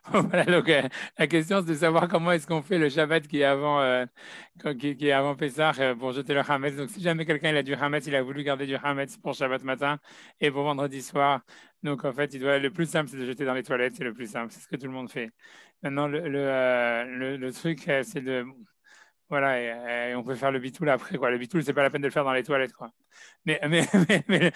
Voilà, donc, la question, c'est de savoir comment est-ce qu'on fait le Shabbat qui est avant Pessah pour jeter le Hametz. Donc, si jamais quelqu'un il a du Hametz, il a voulu garder du Hametz pour Shabbat matin et pour vendredi soir. Donc, en fait, le plus simple, c'est de jeter dans les toilettes. C'est le plus simple. C'est ce que tout le monde fait. Maintenant, le truc, c'est de voilà, et on peut faire le bitoul après, quoi. Le bitoul, c'est pas la peine de le faire dans les toilettes, quoi. Mais, mais, mais,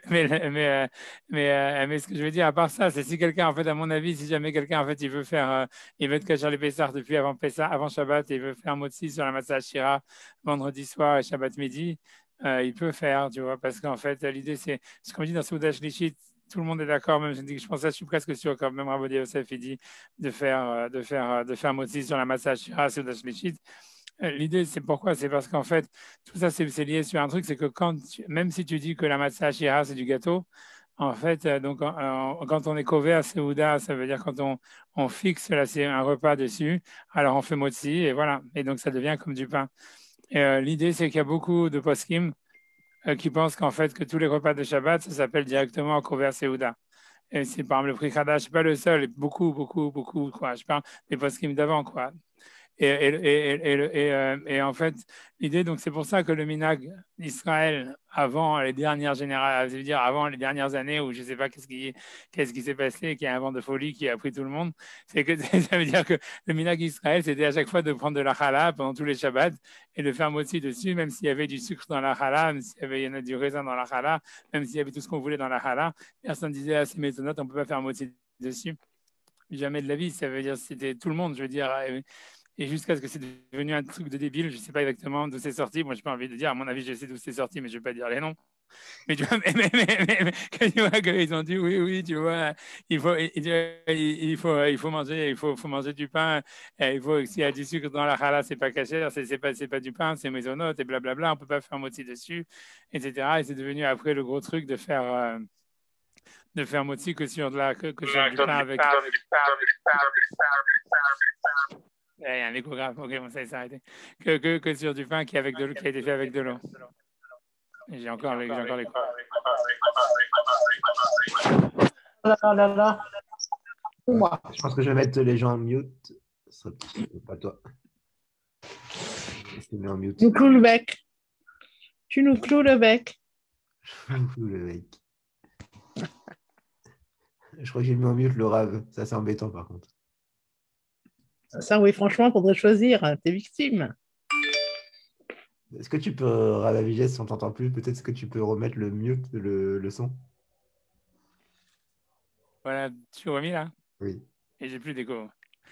mais, mais ce que je veux dire, à part ça, c'est si quelqu'un, en fait, à mon avis, si jamais quelqu'un, en fait, il veut être cacher les Pessah depuis avant Pessah, avant Shabbat, et il veut faire motzi sur la Matzah Shira vendredi soir et Shabbat midi, il peut faire, tu vois, parce qu'en fait, l'idée, c'est comme dit dans Soudash Lishit, tout le monde est d'accord, même je pense ça, je suis presque sûr, quand même Rabbi Yosef, il dit de faire motzi sur la Matzah Shira, Soudash Lishit. L'idée, c'est pourquoi? C'est parce qu'en fait, tout ça, c'est lié sur un truc, c'est que même si tu dis que la matzah shira, c'est du gâteau, en fait, donc, quand on est kové à Seouda, ça veut dire quand on fixe là, c'est un repas dessus, alors on fait motzi, et voilà. Et donc, ça devient comme du pain. Et, l'idée, c'est qu'il y a beaucoup de poskim qui pensent qu'en fait, que tous les repas de Shabbat, ça s'appelle directement kové à Seouda. Et c'est par exemple le prix Khadash, c'est pas le seul, et beaucoup, beaucoup, beaucoup, quoi. Je parle des poskim d'avant, quoi. Et en fait, l'idée, donc c'est pour ça que le minag d'Israël, avant les dernières générations, dire avant les dernières années où je ne sais pas qu'est-ce qui s'est passé, qu'il y a un vent de folie qui a pris tout le monde, c'est que ça veut dire que le minag d'Israël, c'était à chaque fois de prendre de la challah pendant tous les Shabbats et de faire motzi dessus, même s'il y avait du sucre dans la challah, même s'il y avait du raisin dans la challah, même s'il y avait tout ce qu'on voulait dans la challah. Personne disait à ces méthodes, on ne peut pas faire motzi dessus. Jamais de la vie, ça veut dire c'était tout le monde, je veux dire. Et jusqu'à ce que c'est devenu un truc de débile, je ne sais pas exactement d'où c'est sorti. Moi, je n'ai pas envie de dire, à mon avis, je sais d'où c'est sorti, mais je ne vais pas dire les noms. Mais tu vois, que tu vois qu'ils ont dit, oui, oui, tu vois, il faut manger, faut manger du pain. S'il y a du sucre dans la challah, c'est pas caché, c'est pas du pain, c'est maisonnote et blablabla. On peut pas faire motzi dessus, etc. Et c'est devenu après le gros truc de faire motzi que sur du pain avec. Il y a un échographe, ok, bon, ça s'est arrêté. Que sur du pain qui a été fait avec de l'eau. Et j'ai encore l'écho. Là, là, là, là. Moi. Je pense que je vais mettre les gens en mute. Ce sera pas toi. Je te mets en mute. Nous clous le bec. Tu nous cloues le bec. Le mec. Je crois que j'ai mis en mute le rave. Ça, c'est embêtant par contre. Ça, oui, franchement, faudrait choisir. T'es victime. Est-ce que tu peux, Rava Vigesse, si on t'entend plus, peut-être que tu peux remettre le mute, le son? Voilà, tu remis là? Oui. Et j'ai plus d'écho.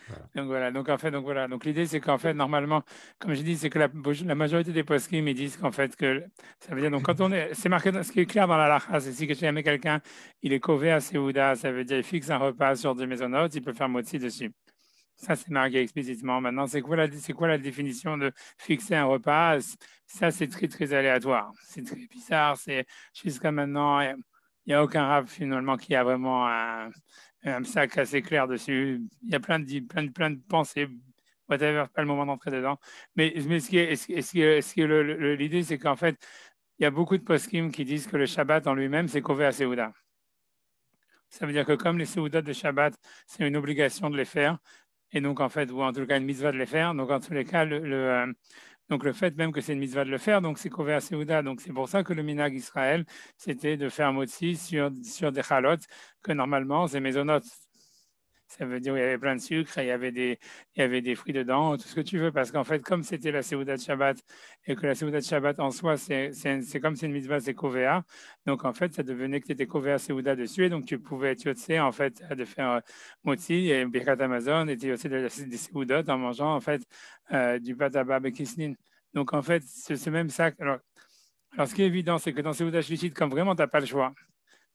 Voilà. Donc voilà, donc l'idée c'est qu'en fait normalement, comme je dis, c'est que la majorité des poskim ils disent qu'en fait que ça veut dire donc quand c'est marqué, ce qui est clair dans la lacha, c'est si que jamais quelqu'un il est kové à Seouda, ça veut dire il fixe un repas sur des maisonnotes, il peut faire motzi dessus. Ça, c'est marqué explicitement. Maintenant, c'est quoi la définition de fixer un repas? Ça, c'est très, très aléatoire. C'est très bizarre. Jusqu'à maintenant, il n'y a aucun rap finalement qui a vraiment un sac assez clair dessus. Il y a plein de pensées. Whatever, pas le moment d'entrer dedans. Mais l'idée, c'est qu'en fait, il y a beaucoup de poskim qui disent que le Shabbat en lui-même, c'est kové à Seouda. Ça veut dire que comme les Seouda de Shabbat, c'est une obligation de les faire, et donc, en fait, ou en tout cas, une mitzvah de les faire. Donc, en tous les cas, donc le fait même que c'est une mitzvah de le faire, donc c'est Kové Seouda. Donc, c'est pour ça que le minag Israël, c'était de faire motzi sur des chalotes, que normalement, c'est maisonnotes. Ça veut dire qu'il y avait plein de sucre, et il y avait des fruits dedans, tout ce que tu veux, parce qu'en fait, comme c'était la Seouda de Shabbat, et que la Seouda de Shabbat en soi, c'est comme c'est une mitzvah, c'est Kovea, donc en fait, ça devenait que tu étais Kovea Seouda dessus, et donc tu pouvais être yotzé, en fait, de faire motzi et Birkat Amazon, et tu yotzé des Seoudot en mangeant, en fait, du patabab et kislin. Donc en fait, c'est même ça. Alors, ce qui est évident, c'est que dans Seouda Shlichit, comme vraiment, tu n'as pas le choix.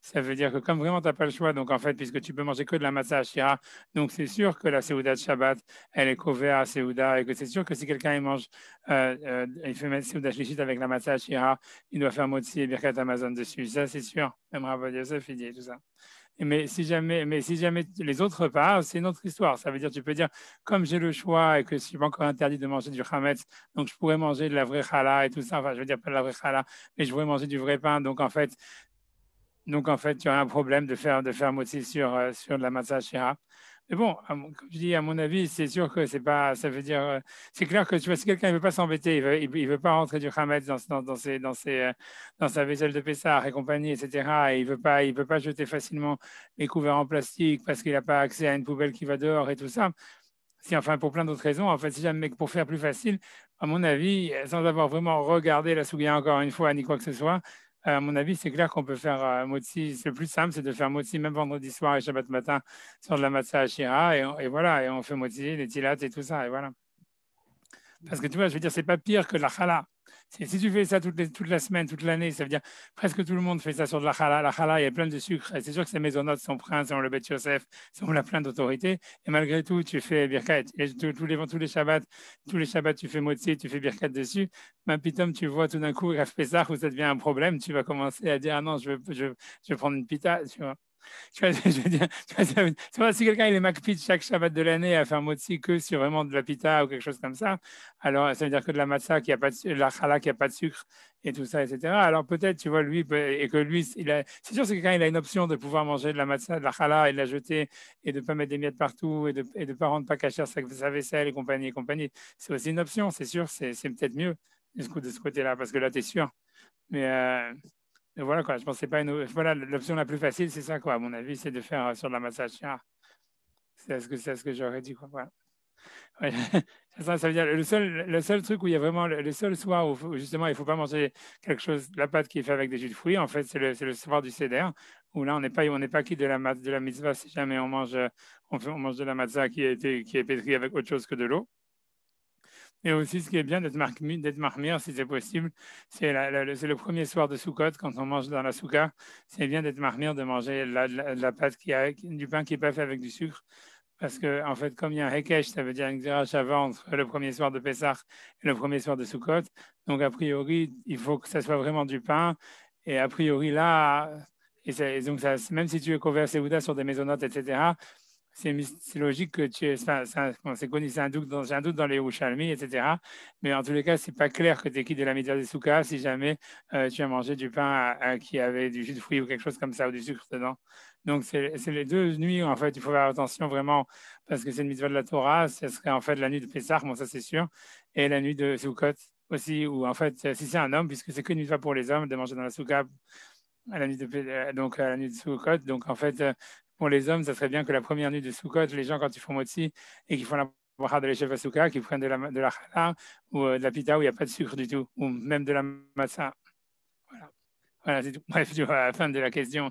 Ça veut dire que comme vraiment tu n'as pas le choix, donc en fait, puisque tu peux manger que de la matzah ashira, donc c'est sûr que la Seouda de Shabbat, elle est couverte à Seouda, et que c'est sûr que si quelqu'un il mange, il fait mettre Seouda Shlichit avec la matzah ashira, il doit faire motzi et birkat Amazon dessus. Ça, c'est sûr. Même Rabbi Yosef, il dit tout ça. Mais si jamais les autres repas, c'est une autre histoire. Ça veut dire, tu peux dire, comme j'ai le choix et que je suis pas encore interdit de manger du chametz, donc je pourrais manger de la vraie challah et tout ça. Enfin, je veux dire pas de la vraie challah, mais je pourrais manger du vrai pain. Donc en fait, Donc, en fait, tu as un problème de faire motzi sur de la matzah shira. Mais bon, comme je dis, à mon avis, c'est sûr que c'est pas, ça veut dire, c'est clair que tu vois, si quelqu'un ne veut pas s'embêter, il veut pas rentrer du chametz dans sa vaisselle de Pessah et compagnie, etc. Et il veut pas jeter facilement les couverts en plastique parce qu'il n'a pas accès à une poubelle qui va dehors et tout ça. Si, enfin, pour plein d'autres raisons, en fait, si jamais pour faire plus facile, à mon avis, sans avoir vraiment regardé la Sougia encore une fois, ni quoi que ce soit, à mon avis, c'est clair qu'on peut faire motzi. Le plus simple, c'est de faire motzi même vendredi soir et Shabbat matin sur de la matzah ashira, et voilà, et on fait motzi, les tilates et tout ça, et voilà. Parce que tu vois, je veux dire, c'est pas pire que de la challah. Si tu fais ça toute la semaine, toute l'année, ça veut dire presque tout le monde fait ça sur de la challah. La challah, il y a plein de sucre. Et c'est sûr que ces maisonnotes sont princes, sont le Bet Yosef, sont la plein d'autorité. Et malgré tout, tu fais birkat. Et tous les Shabbats, tu fais motzi, tu fais birkat dessus. Mais pitom, tu vois tout d'un coup, Rav Pessah, où ça devient un problème, tu vas commencer à dire, ah non, je veux prendre une pita, tu vois. Tu vois, je veux dire, tu vois, si quelqu'un il est McPit chaque Shabbat de l'année à faire motzi que sur vraiment de la pita ou quelque chose comme ça, alors ça veut dire que de la matzah qui a pas de, la challah qui a pas de sucre et tout ça, etc. Alors peut-être, tu vois, et que lui, c'est sûr, c'est quelqu'un il a une option de pouvoir manger de la matzah, de la challah et de la jeter et de pas mettre des miettes partout et de pas rendre pas cachère sa vaisselle et compagnie et compagnie. C'est aussi une option, c'est sûr, c'est peut-être mieux de ce côté-là parce que là, tu es sûr. Mais et voilà quoi, je pense que c'est pas voilà, l'option la plus facile, c'est ça quoi, à mon avis, c'est de faire sur de la massage chien. C'est ce que j'aurais dit quoi. Voilà. Ouais. Ça veut dire le seul truc où il y a vraiment le seul soir où justement il faut pas manger quelque chose, la pâte qui est faite avec des jus de fruits, en fait, c'est le soir du seder, où là on n'est pas quitte de la mitzvah si jamais on mange de la matzah qui est pétrie avec autre chose que de l'eau. Et aussi, ce qui est bien d'être marmire, si c'est possible, c'est le premier soir de Sukkot, quand on mange dans la souka, c'est bien d'être marmire, de manger la pâte du pain qui n'est pas fait avec du sucre. Parce que, en fait, comme il y a un Hekesh, ça veut dire une Xerah entre le premier soir de Pessah et le premier soir de Sukkot. Donc, a priori, il faut que ça soit vraiment du pain. Et a priori, là, et donc même si tu es couvert Seouda sur des maisonnotes, etc., c'est logique que tu es. Enfin, c'est connu, j'ai un doute dans les Yerushalmi, etc. Mais en tous les cas, c'est pas clair que tu es qui de la média des soukas si jamais tu as mangé du pain qui avait du jus de fruits ou quelque chose comme ça ou du sucre dedans. Donc, c'est les deux nuits, en fait, il faut faire attention vraiment parce que c'est une mitzvah de la Torah. Ce serait en fait la nuit de Pessah, bon, ça c'est sûr, et la nuit de Sukkot aussi, où en fait, si c'est un homme, puisque c'est qu'une mitzvah pour les hommes de manger dans la souka à la nuit donc à la nuit de Sukkot. Donc en fait, pour les hommes, ça serait bien que la première nuit de Sukkot, les gens quand ils font motzi et qu'ils font la bracha de l'échelle Souka, qu'ils prennent de la challah ou de la pita où il n'y a pas de sucre du tout, ou même de la matzah. Voilà. Voilà, c'est tout. Bref, tu vois, à la fin de la question.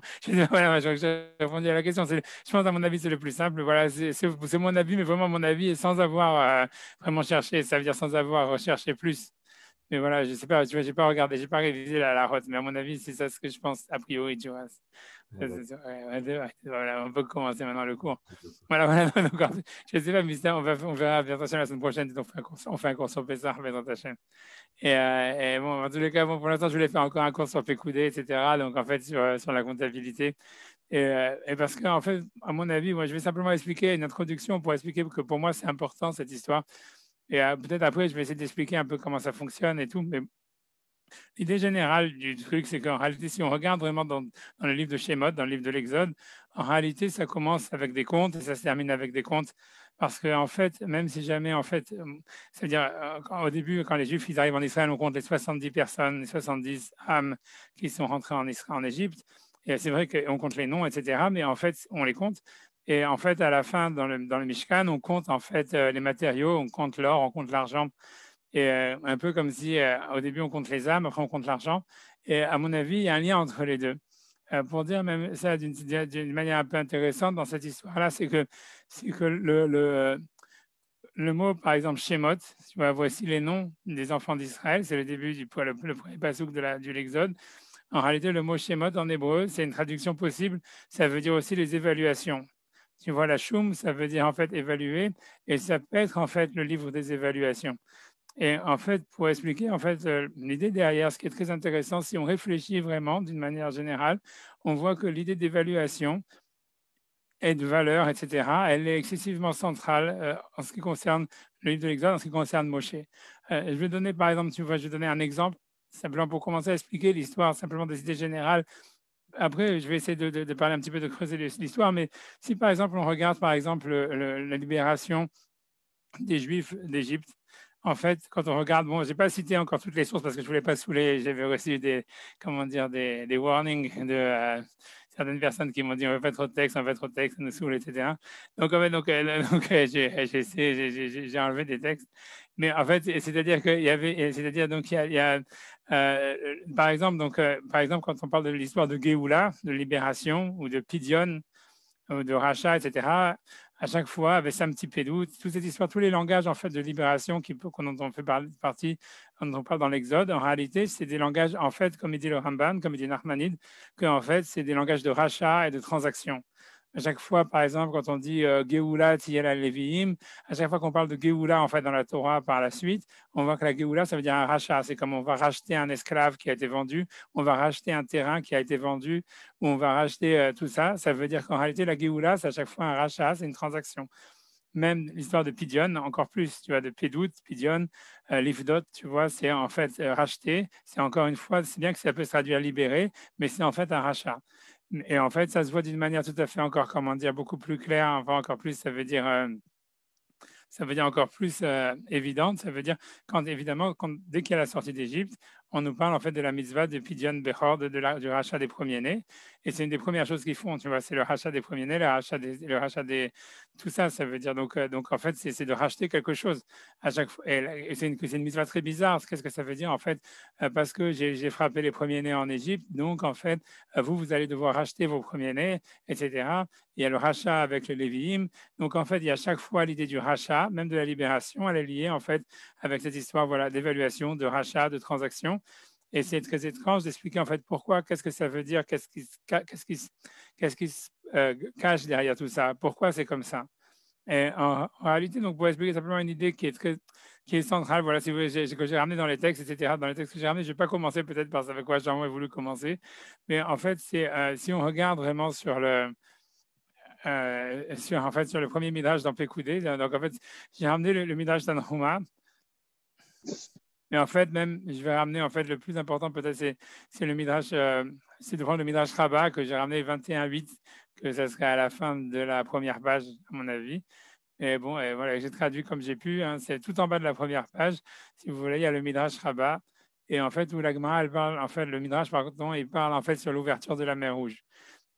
Voilà, j'ai répondu à la question. Je pense, à mon avis, c'est le plus simple. Voilà, c'est mon avis, mais vraiment mon avis, et sans avoir vraiment cherché. Ça veut dire sans avoir recherché plus. Mais voilà, je sais pas, tu vois, j'ai pas regardé, j'ai pas révisé la route, mais à mon avis, c'est ça ce que je pense a priori, tu vois. Voilà, on peut commencer maintenant le cours. Voilà, voilà, donc, je sais pas, Mister, on verra bien attention la semaine prochaine, on fait un cours sur Pessah, Bezrat Hashem. Et bon, en tous les cas, bon, pour l'instant, je voulais faire encore un cours sur Pécoudé, etc. Donc, en fait, sur la comptabilité. Et parce qu'en fait, à mon avis, moi, je vais simplement expliquer une introduction pour expliquer que pour moi, c'est important cette histoire. Et peut-être après, je vais essayer d'expliquer un peu comment ça fonctionne et tout. Mais l'idée générale du truc, c'est qu'en réalité, si on regarde vraiment dans le livre de Shemot, dans le livre de l'Exode, en réalité, ça commence avec des comptes et ça se termine avec des comptes. Parce qu'en fait, même si jamais, en fait, c'est-à-dire, au début, quand les Juifs ils arrivent en Israël, on compte les 70 personnes, les 70 âmes qui sont rentrées en Égypte. Et c'est vrai qu'on compte les noms, etc. Mais en fait, on les compte. Et en fait, à la fin, dans le Mishkan, on compte en fait les matériaux, on compte l'or, on compte l'argent. Et un peu comme si au début on compte les âmes, après on compte l'argent. Et à mon avis, il y a un lien entre les deux. Pour dire même ça d'une manière un peu intéressante dans cette histoire-là, c'est que le mot, par exemple, Shemot, tu vois, voici les noms des enfants d'Israël, c'est le début le premier pasouk de l'Exode. En réalité, le mot Shemot en hébreu, c'est une traduction possible. Ça veut dire aussi les évaluations. Tu vois, la Shum, ça veut dire en fait évaluer, et ça peut être en fait le livre des évaluations. Et en fait, pour expliquer en fait l'idée derrière, ce qui est très intéressant, si on réfléchit vraiment d'une manière générale, on voit que l'idée d'évaluation et de valeur, etc., elle est excessivement centrale en ce qui concerne le livre de l'Exode, en ce qui concerne Moshe. Je vais donner par exemple, tu vois, je vais donner un exemple, simplement pour commencer à expliquer l'histoire, simplement des idées générales après, je vais essayer de parler un petit peu, de creuser l'histoire, mais si par exemple on regarde par exemple la libération des Juifs d'Égypte, en fait, quand on regarde, bon, j'ai pas cité encore toutes les sources parce que je voulais pas saouler, j'avais reçu comment dire, des warnings de certaines personnes qui m'ont dit on veut pas trop de texte, on veut pas trop de texte, ça nous saoule, etc. Donc, en fait, j'ai essayé, j'ai enlevé des textes, mais en fait, c'est-à-dire qu'il y avait, c'est-à-dire donc il y a par exemple, par exemple, quand on parle de l'histoire de Géoula, de libération ou de Pidyon, de rachat, etc. À chaque fois, avec Sam Tipédou, toute cette histoire, tous les langages en fait de libération dont on fait partie, dont on parle dans l'Exode, en réalité, c'est des langages, en fait, comme il dit le Ramban, comme il dit Nachmanide, que en fait, c'est des langages de rachat et de transaction. À chaque fois, par exemple, quand on dit Geoula Tiyel Leviim, à chaque fois qu'on parle de Geoula en fait dans la Torah par la suite, on voit que la Geoula, ça veut dire un rachat. C'est comme on va racheter un esclave qui a été vendu, on va racheter un terrain qui a été vendu, ou on va racheter tout ça. Ça veut dire qu'en réalité, la Geoula, c'est à chaque fois un rachat, c'est une transaction. Même l'histoire de Pidyon, encore plus, tu vois, de Pédout, Pidyon, Livdot, tu vois, c'est en fait racheter. C'est encore une fois, c'est bien que ça peut se traduire libérer, mais c'est en fait un rachat. Et en fait, ça se voit d'une manière tout à fait encore, comment dire, beaucoup plus claire, enfin encore plus, ça veut dire encore plus évidente. Ça veut dire quand évidemment, dès qu'il y a la sortie d'Égypte, on nous parle en fait de la mitzvah de Pidyon Bechor, du rachat des premiers-nés. Et c'est une des premières choses qu'ils font, tu vois, c'est le rachat des premiers-nés, tout ça, ça veut dire donc en fait, c'est de racheter quelque chose à chaque fois. Et c'est une mitzvah très bizarre. Qu'est-ce que ça veut dire en fait? Parce que j'ai frappé les premiers-nés en Égypte, donc en fait, vous allez devoir racheter vos premiers-nés, etc. Il y a le rachat avec le Lévi'im. Donc en fait, il y a à chaque fois l'idée du rachat, même de la libération, elle est liée en fait avec cette histoire voilà, d'évaluation, de rachat, de transaction. Et c'est très étrange d'expliquer en fait pourquoi, qu'est-ce que ça veut dire, qu'est-ce qui se cache derrière tout ça, pourquoi c'est comme ça. Et en réalité, donc pour expliquer simplement une idée qui est centrale, voilà, si vous voulez, que j'ai ramené dans les textes, etc. Dans les textes que j'ai ramenés, je ne vais pas commencer peut-être par avec quoi j'aurais voulu commencer, mais en fait, c'est si on regarde vraiment en fait, sur le premier midrash dans Pekoudé. Donc, en fait, j'ai ramené le midrash d'Anhuma. Mais en fait, même, je vais ramener, en fait, le plus important, peut-être, c'est le midrash, c'est de prendre le midrash Rabbah que j'ai ramené 21.8, que ça serait à la fin de la première page, à mon avis. Et bon, et voilà, j'ai traduit comme j'ai pu. Hein, c'est tout en bas de la première page. Si vous voulez, il y a le midrash Rabbah. Et en fait, où la Gemara, elle parle, en fait, le midrash, par contre, il parle, en fait, sur l'ouverture de la mer Rouge.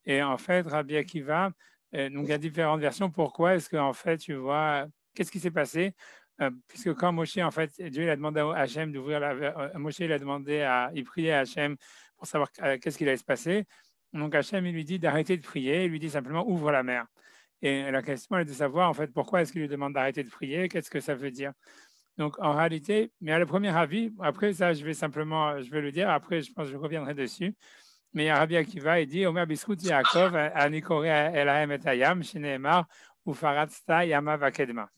Et en fait, Rabbi Akiva, donc il y a différentes versions. Pourquoi est-ce qu'en fait, tu vois, qu'est-ce qui s'est passé? Puisque quand Moshe, en fait, Dieu il a demandé à Hachem d'ouvrir Moshe, il a demandé il priait à Hachem pour savoir qu'est-ce qu'il allait se passer. Donc Hachem, il lui dit d'arrêter de prier, il lui dit simplement ouvre la mer. Et la question est de savoir, en fait, pourquoi est-ce qu'il lui demande d'arrêter de prier? Qu'est-ce que ça veut dire? Donc, en réalité, mais à le premier avis, après ça, je vais le dire, après, je pense que je reviendrai dessus. Mais il y a Rabbi Akiva, il dit Omer Biskut Yaakov, Anikore Elahem et Hayam, Shineemar, Ufaratsta Yama Vakedma.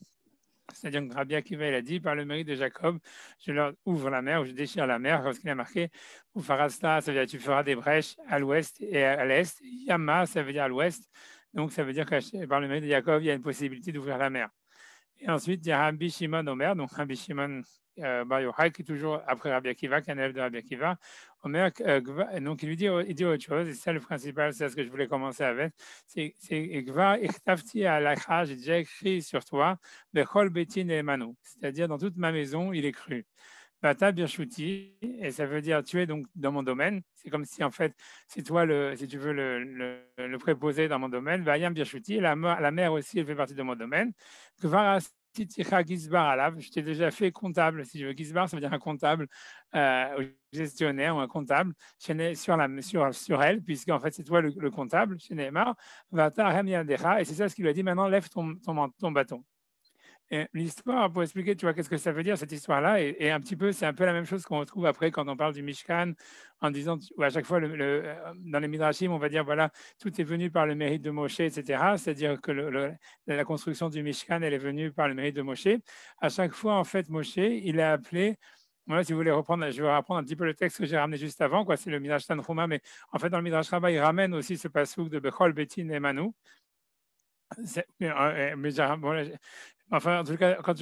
C'est-à-dire que Rabbi Akiva, il a dit par le mérite de Jacob, je leur ouvre la mer, ou je déchire la mer, parce qu'il a marqué Ufaratsta, ça veut dire tu feras des brèches à l'ouest et à l'est. Yama, ça veut dire à l'ouest. Donc, ça veut dire que par le mérite de Jacob, il y a une possibilité d'ouvrir la mer. Et ensuite, il y a Rabbi Shimon Omer, donc Rabbi Shimon Bar Yochai, qui est toujours après Rabbi Akiva, qui est un élève de Rabbi Akiva. Omer, donc il dit autre chose, et c'est ça le principal, c'est ce que je voulais commencer avec. C'est Gvar Ichtavti Alacha, j'ai déjà écrit sur toi, Bechol Betin et Manu, c'est-à-dire dans toute ma maison, il est cru. Bata Birshuti, et ça veut dire tu es donc dans mon domaine. C'est comme si en fait, c'est toi si tu veux le préposer dans mon domaine. Vayam Birshuti, la mer aussi, elle fait partie de mon domaine. Je t'ai déjà fait comptable, si je veux. Gizbar, ça veut dire un comptable, gestionnaire ou un comptable sur elle, puisque en fait c'est toi le comptable, chez Neymar. Et c'est ça ce qu'il lui a dit. Maintenant, lève ton bâton. L'histoire, pour expliquer, tu vois, qu'est-ce que ça veut dire cette histoire-là, et un petit peu, c'est un peu la même chose qu'on retrouve après quand on parle du Mishkan, en disant, ou à chaque fois, dans les Midrashim, on va dire, voilà, tout est venu par le mérite de Moshe, etc. C'est-à-dire que la construction du Mishkan, elle est venue par le mérite de Moshe. À chaque fois, en fait, Moshe, il a appelé. Voilà, si vous voulez reprendre, je vais reprendre un petit peu le texte que j'ai ramené juste avant, quoi. C'est le Midrash Tanhuma, mais en fait, dans le Midrash Rabbah, il ramène aussi ce passouk de Bechol, Betin et Manu. Enfin, en tout cas, quand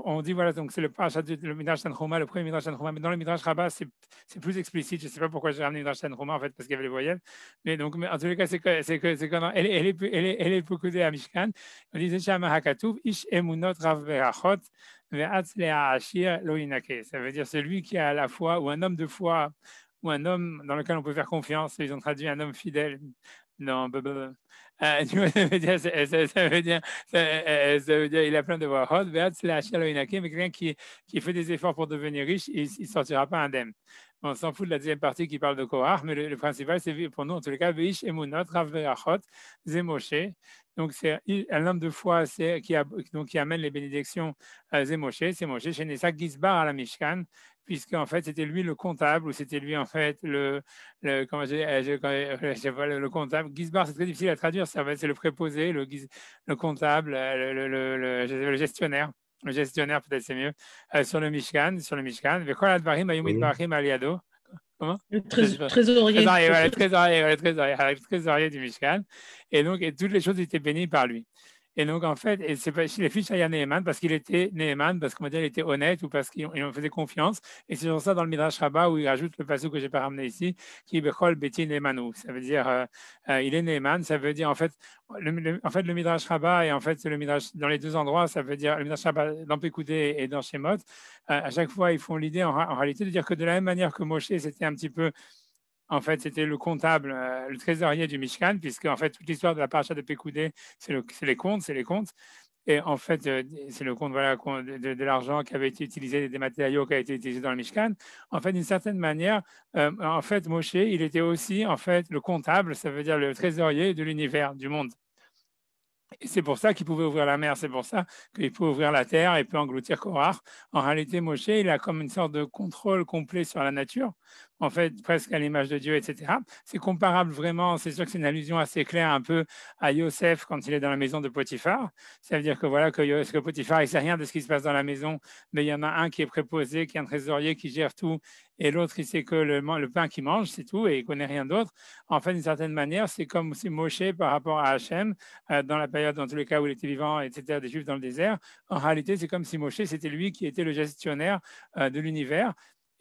on dit, voilà, donc c'est le parachat, le Midrash Tanchuma, le premier Midrash Tanchuma, mais dans le Midrash Rabbah, c'est plus explicite. Je ne sais pas pourquoi j'ai ramené le Midrash Tanchuma, en fait, parce qu'il y avait les voyelles. Mais donc, mais en tous les cas, c'est quand elle est pokudée à Mishkan. On disait, Shama Hakatuv, Ish Emunot Rav Berachot, Ve'atz Le'a Ashir Lo Yinake. Ça veut dire celui qui a à la foi, ou un homme de foi, ou un homme dans lequel on peut faire confiance. Ils ont traduit un homme fidèle. Non, tu vois, ça veut dire, ça veut dire, il a plein de voix. Mais quelqu'un qui fait des efforts pour devenir riche, il ne sortira pas indemne. On s'en fout de la deuxième partie qui parle de Korach, mais le principal, c'est pour nous, en tous les cas, Veish Emunot, Rav Berachot, Zemoshe. Donc, c'est un homme de foi qui amène les bénédictions à Zemoshe. C'est Moshe, chez Nessa Gizbar à la Mishkan, puisque en fait, c'était lui le comptable, ou c'était lui, en fait, comment le comptable. Gizbar, c'est très difficile à traduire, c'est le préposé, le comptable, le gestionnaire. Le gestionnaire, peut-être c'est mieux, sur le Mishkan. Oui. Comment? Le trésorier, Trésorier, c'est voilà, ça? le trésorier du Mishkan. Et donc, toutes les choses étaient bénies par lui. Et donc, en fait, et c'est pas, les fiches à Néhéman parce qu'il était Néhéman, parce qu'on va dire il était honnête ou parce qu'il faisait confiance. Et c'est sur ça dans le Midrash Rabbah où il rajoute le passage que je n'ai pas ramené ici, qui est Bechol Beti Néhémanou. Ça veut dire, il est Néhéman, ça veut dire, en fait, le Midrash Rabbah et en fait, le Midrash, dans les deux endroits, ça veut dire, le Midrash Rabbah dans Pécoudé et dans Shemot, à chaque fois, ils font l'idée en réalité de dire que de la même manière que Moshe, c'était un petit peu en fait, c'était le comptable, le trésorier du Mishkan, puisque en fait, toute l'histoire de la paracha de Pécoudé, c'est les comptes, c'est les comptes. Et en fait, c'est le compte voilà, de l'argent qui avait été utilisé, des matériaux qui avaient été utilisés dans le Mishkan. En fait, d'une certaine manière, en fait, Moshe, il était aussi en fait le comptable, ça veut dire le trésorier de l'univers, du monde. Et c'est pour ça qu'il pouvait ouvrir la mer, c'est pour ça qu'il peut ouvrir la terre et peut engloutir Korach. En réalité, Moshe, il a comme une sorte de contrôle complet sur la nature, en fait, presque à l'image de Dieu, etc. C'est comparable vraiment, c'est sûr que c'est une allusion assez claire un peu à Yosef quand il est dans la maison de Potiphar. Ça veut dire que voilà, que Potiphar, il ne sait rien de ce qui se passe dans la maison, mais il y en a un qui est préposé, qui est un trésorier, qui gère tout, et l'autre, il sait que le pain qu'il mange, c'est tout, et il ne connaît rien d'autre. En fait, d'une certaine manière, c'est comme si Moshe, par rapport à Hachem, dans la période, dans tous les cas où il était vivant, etc., des Juifs dans le désert, en réalité, c'est comme si Moshe, c'était lui qui était le gestionnaire de l'univers.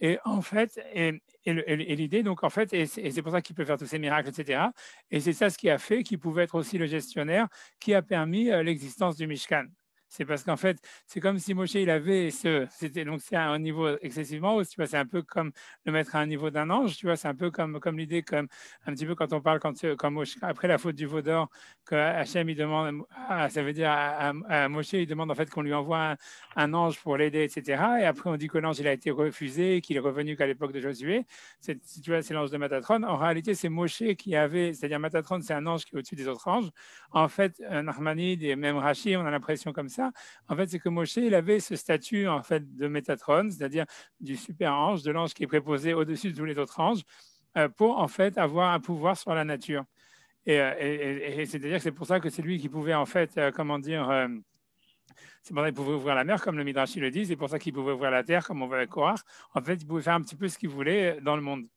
Et en fait, et l'idée, donc en fait, et c'est pour ça qu'il peut faire tous ces miracles, etc. Et c'est ça ce qui a fait qu'il pouvait être aussi le gestionnaire qui a permis l'existence du Mishkan. C'est parce qu'en fait, c'est comme si Moshe, il avait c'était donc c'est à un niveau excessivement haut, tu vois, c'est un peu comme le mettre à un niveau d'un ange, tu vois, c'est un peu comme l'idée, comme un petit peu quand on parle, quand Moshe, après la faute du veau d'or, que Hachem, il demande, ça veut dire à Moshe, il demande en fait qu'on lui envoie un ange pour l'aider, etc. Et après, on dit que l'ange, il a été refusé, qu'il est revenu qu'à l'époque de Josué. Tu vois, c'est l'ange de Matatron. En réalité, c'est Moshe qui avait, c'est-à-dire Matatron, c'est un ange qui est au-dessus des autres anges. En fait, Nachmanide et même Rashi, on a l'impression comme ça. En fait, c'est que Moshe, il avait ce statut en fait de Métatron, c'est-à-dire du super ange, de l'ange qui est préposé au-dessus de tous les autres anges, pour en fait avoir un pouvoir sur la nature. Et c'est-à-dire que c'est pour ça que c'est lui qui pouvait en fait, comment dire, c'est pour ça qu'il pouvait ouvrir la mer, comme le Midrash le dit, c'est pour ça qu'il pouvait ouvrir la terre, comme on voit avec Korach. En fait, il pouvait faire un petit peu ce qu'il voulait dans le monde.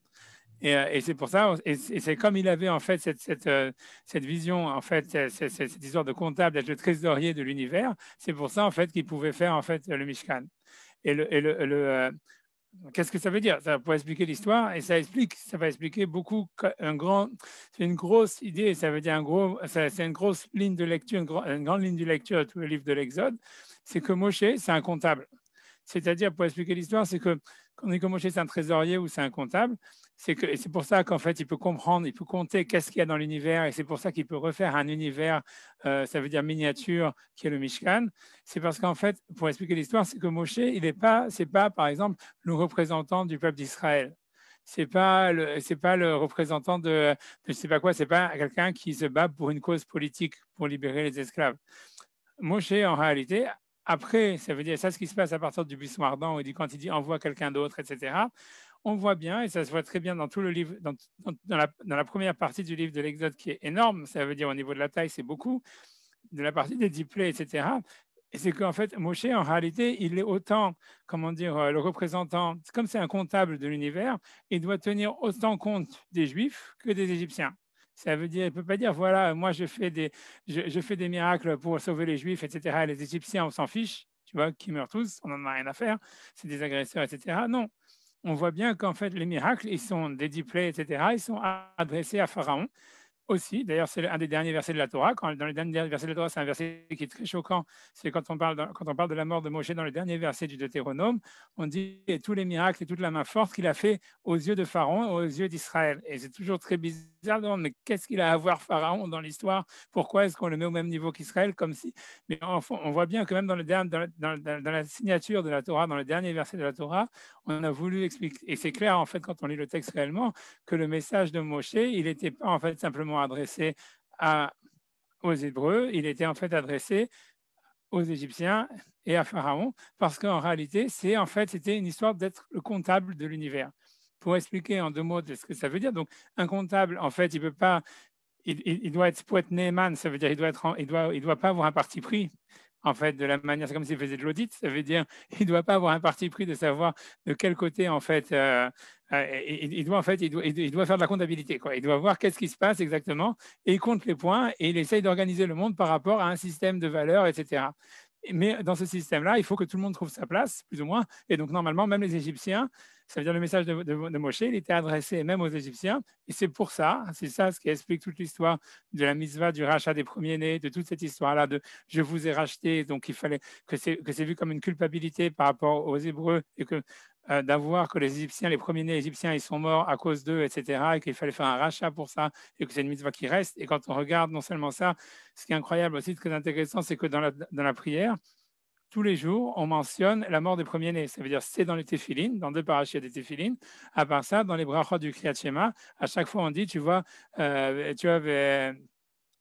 Et c'est pour ça, et c'est comme il avait en fait cette vision, en fait, cette histoire de comptable, d'être le trésorier de l'univers, c'est pour ça en fait qu'il pouvait faire en fait le Mishkan. Qu'est-ce que ça veut dire? Ça pourrait expliquer l'histoire et ça va expliquer beaucoup c'est une grosse idée, ça veut dire c'est une grosse ligne de lecture, une grande ligne de lecture de tout le livre de l'Exode, c'est que Moshe, c'est un comptable. C'est-à-dire, pour expliquer l'histoire, c'est que quand on dit que Moshe, c'est un trésorier ou c'est un comptable, et c'est pour ça qu'en fait, il peut comprendre, il peut compter qu'est-ce qu'il y a dans l'univers, et c'est pour ça qu'il peut refaire un univers, ça veut dire miniature, qui est le Mishkan. C'est parce qu'en fait, pour expliquer l'histoire, c'est que Moshe, c'est pas, par exemple, le représentant du peuple d'Israël. C'est pas le représentant de je sais pas quoi, c'est pas quelqu'un qui se bat pour une cause politique, pour libérer les esclaves. Moshe, en réalité, après, ça veut dire ça, ce qui se passe à partir du buisson ardent, quand il dit envoie quelqu'un d'autre, etc. On voit bien, et ça se voit très bien dans tout le livre, dans la première partie du livre de l'Exode qui est énorme, ça veut dire au niveau de la taille, c'est beaucoup, de la partie des diplés, etc. Et c'est qu'en fait, Moshe, en réalité, il est autant, comment dire, le représentant, comme c'est un comptable de l'univers, il doit tenir autant compte des Juifs que des Égyptiens. Ça veut dire, il ne peut pas dire, voilà, moi je fais des miracles pour sauver les Juifs, etc. Les Égyptiens, on s'en fiche, tu vois, qui meurent tous, on n'en a rien à faire, c'est des agresseurs, etc. Non, on voit bien qu'en fait, les miracles, ils sont des displays, etc., ils sont adressés à Pharaon aussi. D'ailleurs, c'est un des derniers versets de la Torah. Dans les derniers versets de la Torah, c'est un verset qui est très choquant. C'est quand on parle de la mort de Moshe dans le dernier verset du Deutéronome, on dit et tous les miracles et toute la main forte qu'il a fait aux yeux de Pharaon, aux yeux d'Israël. Et c'est toujours très bizarre de demander, mais qu'est-ce qu'il a à voir Pharaon dans l'histoire? Pourquoi est-ce qu'on le met au même niveau qu'Israël? Comme si. Mais on voit bien que même dans la signature de la Torah, dans le dernier verset de la Torah, on a voulu expliquer, et c'est clair en fait quand on lit le texte réellement, que le message de Moshe, il n'était pas en fait simplement adressé aux Hébreux, il était en fait adressé aux Égyptiens et à Pharaon, parce qu'en réalité, c'était une histoire d'être le comptable de l'univers. Pour expliquer en 2 mots de ce que ça veut dire, donc un comptable, en fait, il peut pas, il doit être, pour être Neyman, ça veut dire il doit pas avoir un parti pris. En fait, de la manière, c'est comme s'il faisait de l'audit, ça veut dire il ne doit pas avoir un parti pris de savoir de quel côté, en fait, il doit, en fait, il doit faire de la comptabilité, quoi. Il doit voir qu'est-ce qui se passe exactement et il compte les points et il essaye d'organiser le monde par rapport à un système de valeurs, etc. Mais dans ce système-là, il faut que tout le monde trouve sa place, plus ou moins. Et donc, normalement, même les Égyptiens, ça veut dire le message de Moshe, il était adressé même aux Égyptiens. Et c'est pour ça, c'est ça ce qui explique toute l'histoire de la mitzvah, du rachat des premiers-nés, de toute cette histoire-là de je vous ai racheté. Donc, il fallait que c'est vu comme une culpabilité par rapport aux Hébreux et que d'avoir que les Égyptiens, les premiers-nés égyptiens, ils sont morts à cause d'eux, etc., et qu'il fallait faire un rachat pour ça, et que c'est une mitzvah qui reste. Et quand on regarde non seulement ça, ce qui est incroyable aussi, très intéressant, c'est que dans la prière, tous les jours, on mentionne la mort des premiers-nés. Ça veut dire c'est dans les téphilines, dans 2 parachutes des téphilines. À part ça, dans les brachot du Kriyat Shema, à chaque fois on dit, tu vois,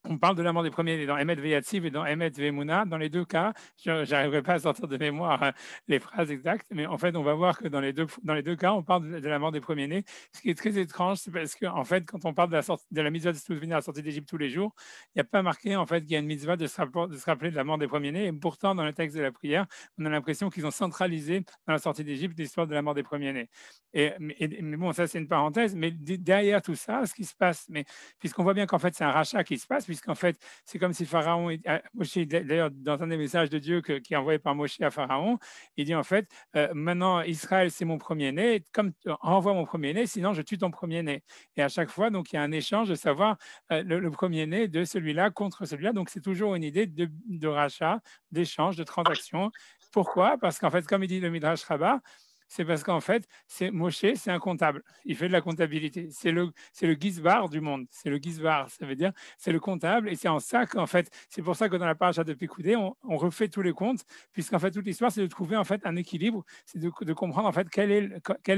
on parle de la mort des premiers dans Emet Veyatsiv et dans Emet Vemuna. Dans les 2 cas, je n'arriverai pas à sortir de mémoire les phrases exactes, mais en fait, on va voir que dans les deux cas, on parle de la mort des premiers-nés. Ce qui est très étrange, c'est parce que, en fait, quand on parle de la mitzvah de se souvenir à la sortie d'Égypte tous les jours, il n'y a pas marqué, en fait, qu'il y a une mitzvah de se rappeler de la mort des premiers-nés. Et pourtant, dans le texte de la prière, on a l'impression qu'ils ont centralisé dans la sortie d'Égypte l'histoire de la mort des premiers-nés. Mais bon, ça, c'est une parenthèse. Mais derrière tout ça, ce qui se passe, puisqu'on voit bien qu'en fait, c'est un rachat qui se passe, puisqu'en fait, c'est comme si Pharaon, Moshe, d'ailleurs, dans un des messages de Dieu qui est envoyé par Moshe à Pharaon, il dit en fait, maintenant, Israël, c'est mon premier-né, comme envoie mon premier-né, sinon je tue ton premier-né. Et à chaque fois, donc, il y a un échange de savoir le premier-né de celui-là contre celui-là. Donc, c'est toujours une idée de rachat, d'échange, de transaction. Pourquoi? Parce qu'en fait, comme il dit le Midrash Rabbah, c'est parce qu'en fait, Moshe, c'est un comptable. Il fait de la comptabilité. C'est le Gizbar du monde. C'est le Gizbar. Ça veut dire, c'est le comptable. Et c'est en ça qu'en fait, c'est pour ça que dans la paracha de Pécoudé, on refait tous les comptes, puisqu'en fait, toute l'histoire, c'est de trouver en fait un équilibre. C'est de comprendre en fait quel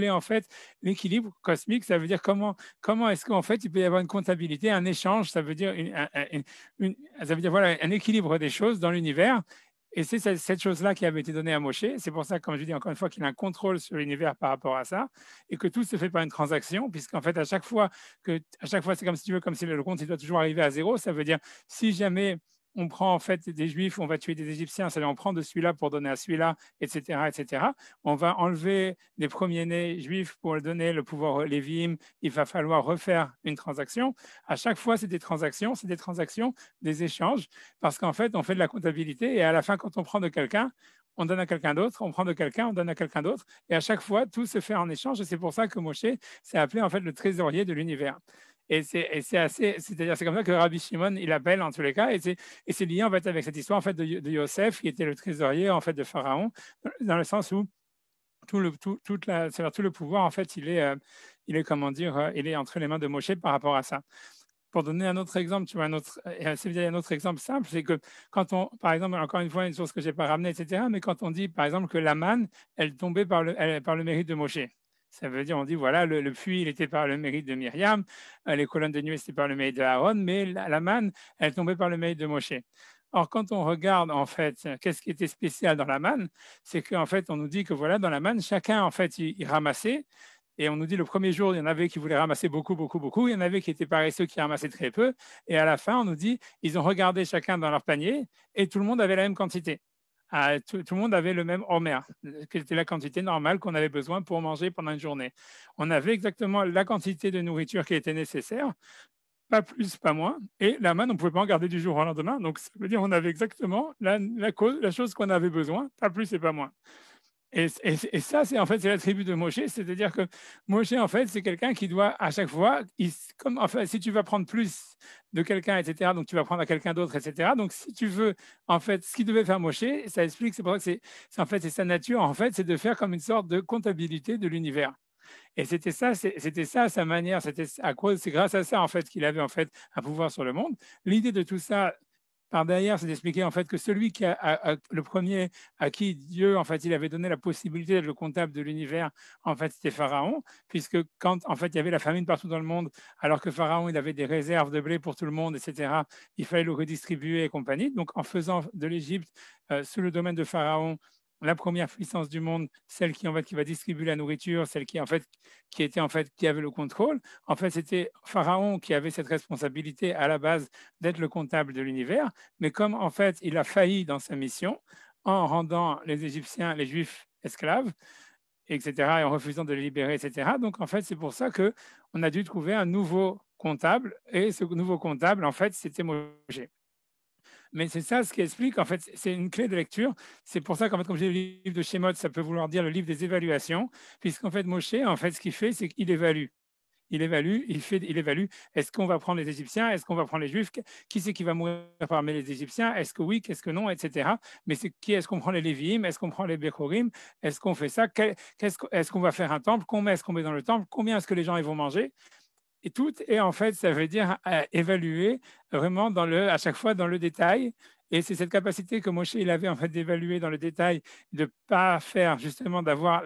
est en fait l'équilibre cosmique. Ça veut dire comment est-ce qu'en fait, il peut y avoir une comptabilité, un échange. Ça veut dire, ça veut dire voilà, un équilibre des choses dans l'univers. Et c'est cette chose-là qui avait été donnée à Moshe. C'est pour ça, comme je dis encore une fois, qu'il a un contrôle sur l'univers par rapport à ça, et que tout se fait par une transaction, puisqu'en fait, à chaque fois, c'est comme si tu veux, comme si le compte, il doit toujours arriver à 0. Ça veut dire, si jamais on prend en fait des Juifs, on va tuer des Égyptiens, ça veut dire on prend de celui-là pour donner à celui-là, etc., etc. On va enlever les premiers-nés juifs pour donner le pouvoir aux Lévim. Il va falloir refaire une transaction. À chaque fois, c'est des transactions, des échanges, parce qu'en fait, on fait de la comptabilité et à la fin, quand on prend de quelqu'un, on donne à quelqu'un d'autre, on prend de quelqu'un, on donne à quelqu'un d'autre, et à chaque fois, tout se fait en échange, et c'est pour ça que Moshe s'est appelé en fait le trésorier de l'univers. Et c'est-à-dire, c'est comme ça que Rabbi Shimon, il appelle en tous les cas, et c'est lié en fait avec cette histoire en fait de Yosef, qui était le trésorier en fait de Pharaon, dans le sens où tout le pouvoir en fait, il est comment dire, il est entre les mains de Moshe par rapport à ça. Pour donner un autre exemple, tu vois, un autre exemple simple, c'est que quand par exemple, encore une fois, une source que j'ai pas ramenée, etc., mais quand on dit, par exemple, que la manne, elle tombait par le mérite de Moshe. Ça veut dire, on dit, voilà, le puits, il était par le mérite de Myriam, les colonnes de nuée, c'était par le mérite de Aaron, mais la manne, elle tombait par le mérite de Moshe. Or, quand on regarde, en fait, qu'est-ce qui était spécial dans la manne, c'est qu'en fait, on nous dit que voilà, dans la manne, chacun, en fait, il ramassait. Et on nous dit le premier jour, il y en avait qui voulaient ramasser beaucoup, beaucoup, beaucoup. Il y en avait qui étaient paresseux, qui ramassaient très peu. Et à la fin, on nous dit, ils ont regardé chacun dans leur panier et tout le monde avait la même quantité. Tout le monde avait le même homer, qui était la quantité normale qu'on avait besoin pour manger pendant une journée. On avait exactement la quantité de nourriture qui était nécessaire. pas plus, pas moins. Et la manne, on ne pouvait pas en garder du jour au lendemain. Donc, ça veut dire qu'on avait exactement la chose qu'on avait besoin, pas plus et pas moins. Et ça, c'est en fait c'est l'attribut de Moshe, c'est-à-dire que Moshe, en fait, c'est quelqu'un qui doit à chaque fois, comme en fait, si tu vas prendre plus de quelqu'un, etc., donc tu vas prendre à quelqu'un d'autre, etc. Donc, si tu veux, en fait, ce qu'il devait faire Moshe, ça explique, c'est pour ça que en fait, c'est sa nature, en fait, c'est de faire comme une sorte de comptabilité de l'univers. Et c'était ça sa manière, c'est grâce à ça en fait qu'il avait en fait un pouvoir sur le monde. L'idée de tout ça par derrière, c'est d'expliquer en fait que celui le premier à qui Dieu en fait il avait donné la possibilité d'être le comptable de l'univers, en fait c'était Pharaon, puisque quand en fait il y avait la famine partout dans le monde, alors que Pharaon il avait des réserves de blé pour tout le monde, etc. Il fallait le redistribuer et compagnie. Donc en faisant de l'Égypte sous le domaine de Pharaon la première puissance du monde, celle qui en fait qui va distribuer la nourriture, celle qui en fait qui avait le contrôle. En fait, c'était Pharaon qui avait cette responsabilité à la base d'être le comptable de l'univers, mais comme en fait il a failli dans sa mission en rendant les Égyptiens, les Juifs esclaves, etc., et en refusant de les libérer, etc. Donc en fait, c'est pour ça que on a dû trouver un nouveau comptable, et ce nouveau comptable, en fait, c'était Moshe. Mais c'est ça ce qui explique, en fait, c'est une clé de lecture. C'est pour ça qu'en fait, comme j'ai le livre de Shemot, ça peut vouloir dire le livre des évaluations, puisqu'en fait, Moshe, en fait, ce qu'il fait, c'est qu'il évalue. Il évalue, est-ce qu'on va prendre les Égyptiens, est-ce qu'on va prendre les Juifs, qui c'est qui va mourir parmi les Égyptiens, est-ce que oui, qu'est-ce que non, etc. Mais c'est qui, est-ce qu'on prend les Lévi'im, est-ce qu'on prend les Bechorim, est-ce qu'on fait ça, est-ce qu'on va faire un temple, combien est-ce qu'on met dans le temple, combien est-ce que les gens ils vont manger, et tout, et en fait, ça veut dire évaluer vraiment à chaque fois dans le détail. Et c'est cette capacité que Moshe il avait en fait d'évaluer dans le détail, de ne pas faire justement d'avoir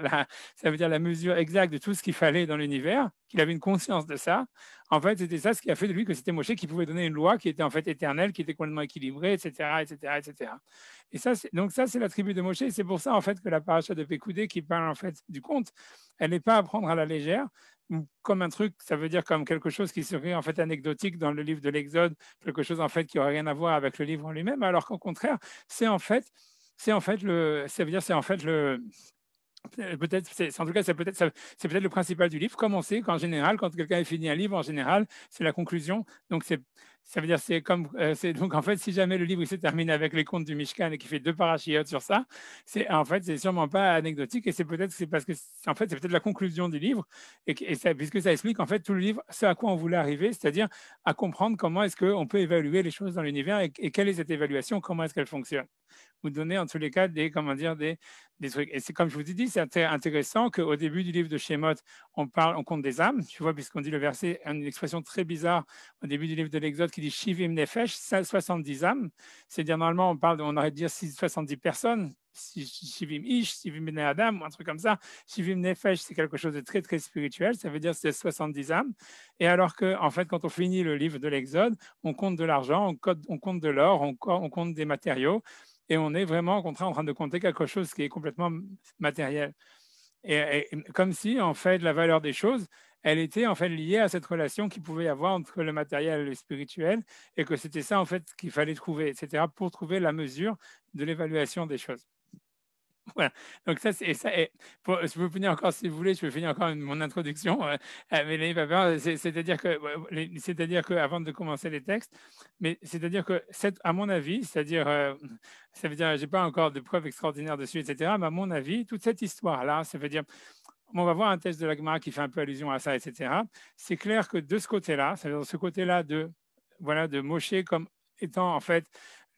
ça veut dire la mesure exacte de tout ce qu'il fallait dans l'univers, qu'il avait une conscience de ça. En fait, c'était ça ce qui a fait de lui que c'était Moshe qui pouvait donner une loi qui était en fait éternelle, qui était complètement équilibrée, etc., etc., etc. Et ça, donc ça, c'est l'attribut de Moshe. C'est pour ça en fait que la paracha de Pécoudé qui parle en fait du conte, elle n'est pas à prendre à la légère, comme un truc, ça veut dire comme quelque chose qui serait en fait anecdotique dans le livre de l'Exode, quelque chose en fait qui aurait rien à voir avec le livre en lui-même, alors qu'au contraire, ça veut dire c'est en fait le peut-être, en tout cas, c'est peut-être le principal du livre. Comme on sait qu'en général, quand quelqu'un a fini un livre, en général, c'est la conclusion. Donc, ça veut dire, donc en fait, si jamais le livre il se termine avec les contes du Mishkan et qui fait 2 parachiotes sur ça, en fait, c'est sûrement pas anecdotique et c'est parce que, en fait, c'est peut-être la conclusion du livre puisque ça explique en fait tout le livre, ce à quoi on voulait arriver, c'est-à-dire à comprendre comment est-ce qu'on peut évaluer les choses dans l'univers et quelle est cette évaluation, comment est-ce qu'elle fonctionne. Vous donner en tous les cas des trucs. Et c'est comme je vous ai dit, c'est intéressant qu'au début du livre de Shemot, on compte des âmes, tu vois, puisqu'on dit le verset, une expression très bizarre au début du livre de l'Exode qui dit Shivim Nefesh, 70 âmes. C'est-à-dire, normalement, on aurait de dire 70 personnes, Shivim Ish, Shivim Bnei Adam, ou un truc comme ça. Shivim Nefesh, c'est quelque chose de très, très spirituel, ça veut dire c'est 70 âmes. Et alors que, en fait, quand on finit le livre de l'Exode, on compte de l'argent, on compte de l'or, on compte des matériaux, et on est vraiment au contraire en train de compter quelque chose qui est complètement matériel. Et comme si, en fait, la valeur des choses, elle était en fait liée à cette relation qu'il pouvait y avoir entre le matériel et le spirituel, et que c'était ça, en fait, qu'il fallait trouver, etc., pour trouver la mesure de l'évaluation des choses. Voilà. Donc ça, je peux finir encore, si vous voulez, je peux finir encore mon introduction, mais n'ayez pas peur. C'est-à-dire que avant de commencer les textes, mais c'est-à-dire que à mon avis, c'est-à-dire, ça veut dire, j'ai pas encore de preuves extraordinaires dessus, etc. Mais à mon avis, toute cette histoire-là, ça veut dire, on va voir un texte de la Gemara qui fait un peu allusion à ça, etc. C'est clair que de ce côté-là, ça veut dire ce côté-là de Moshe comme étant en fait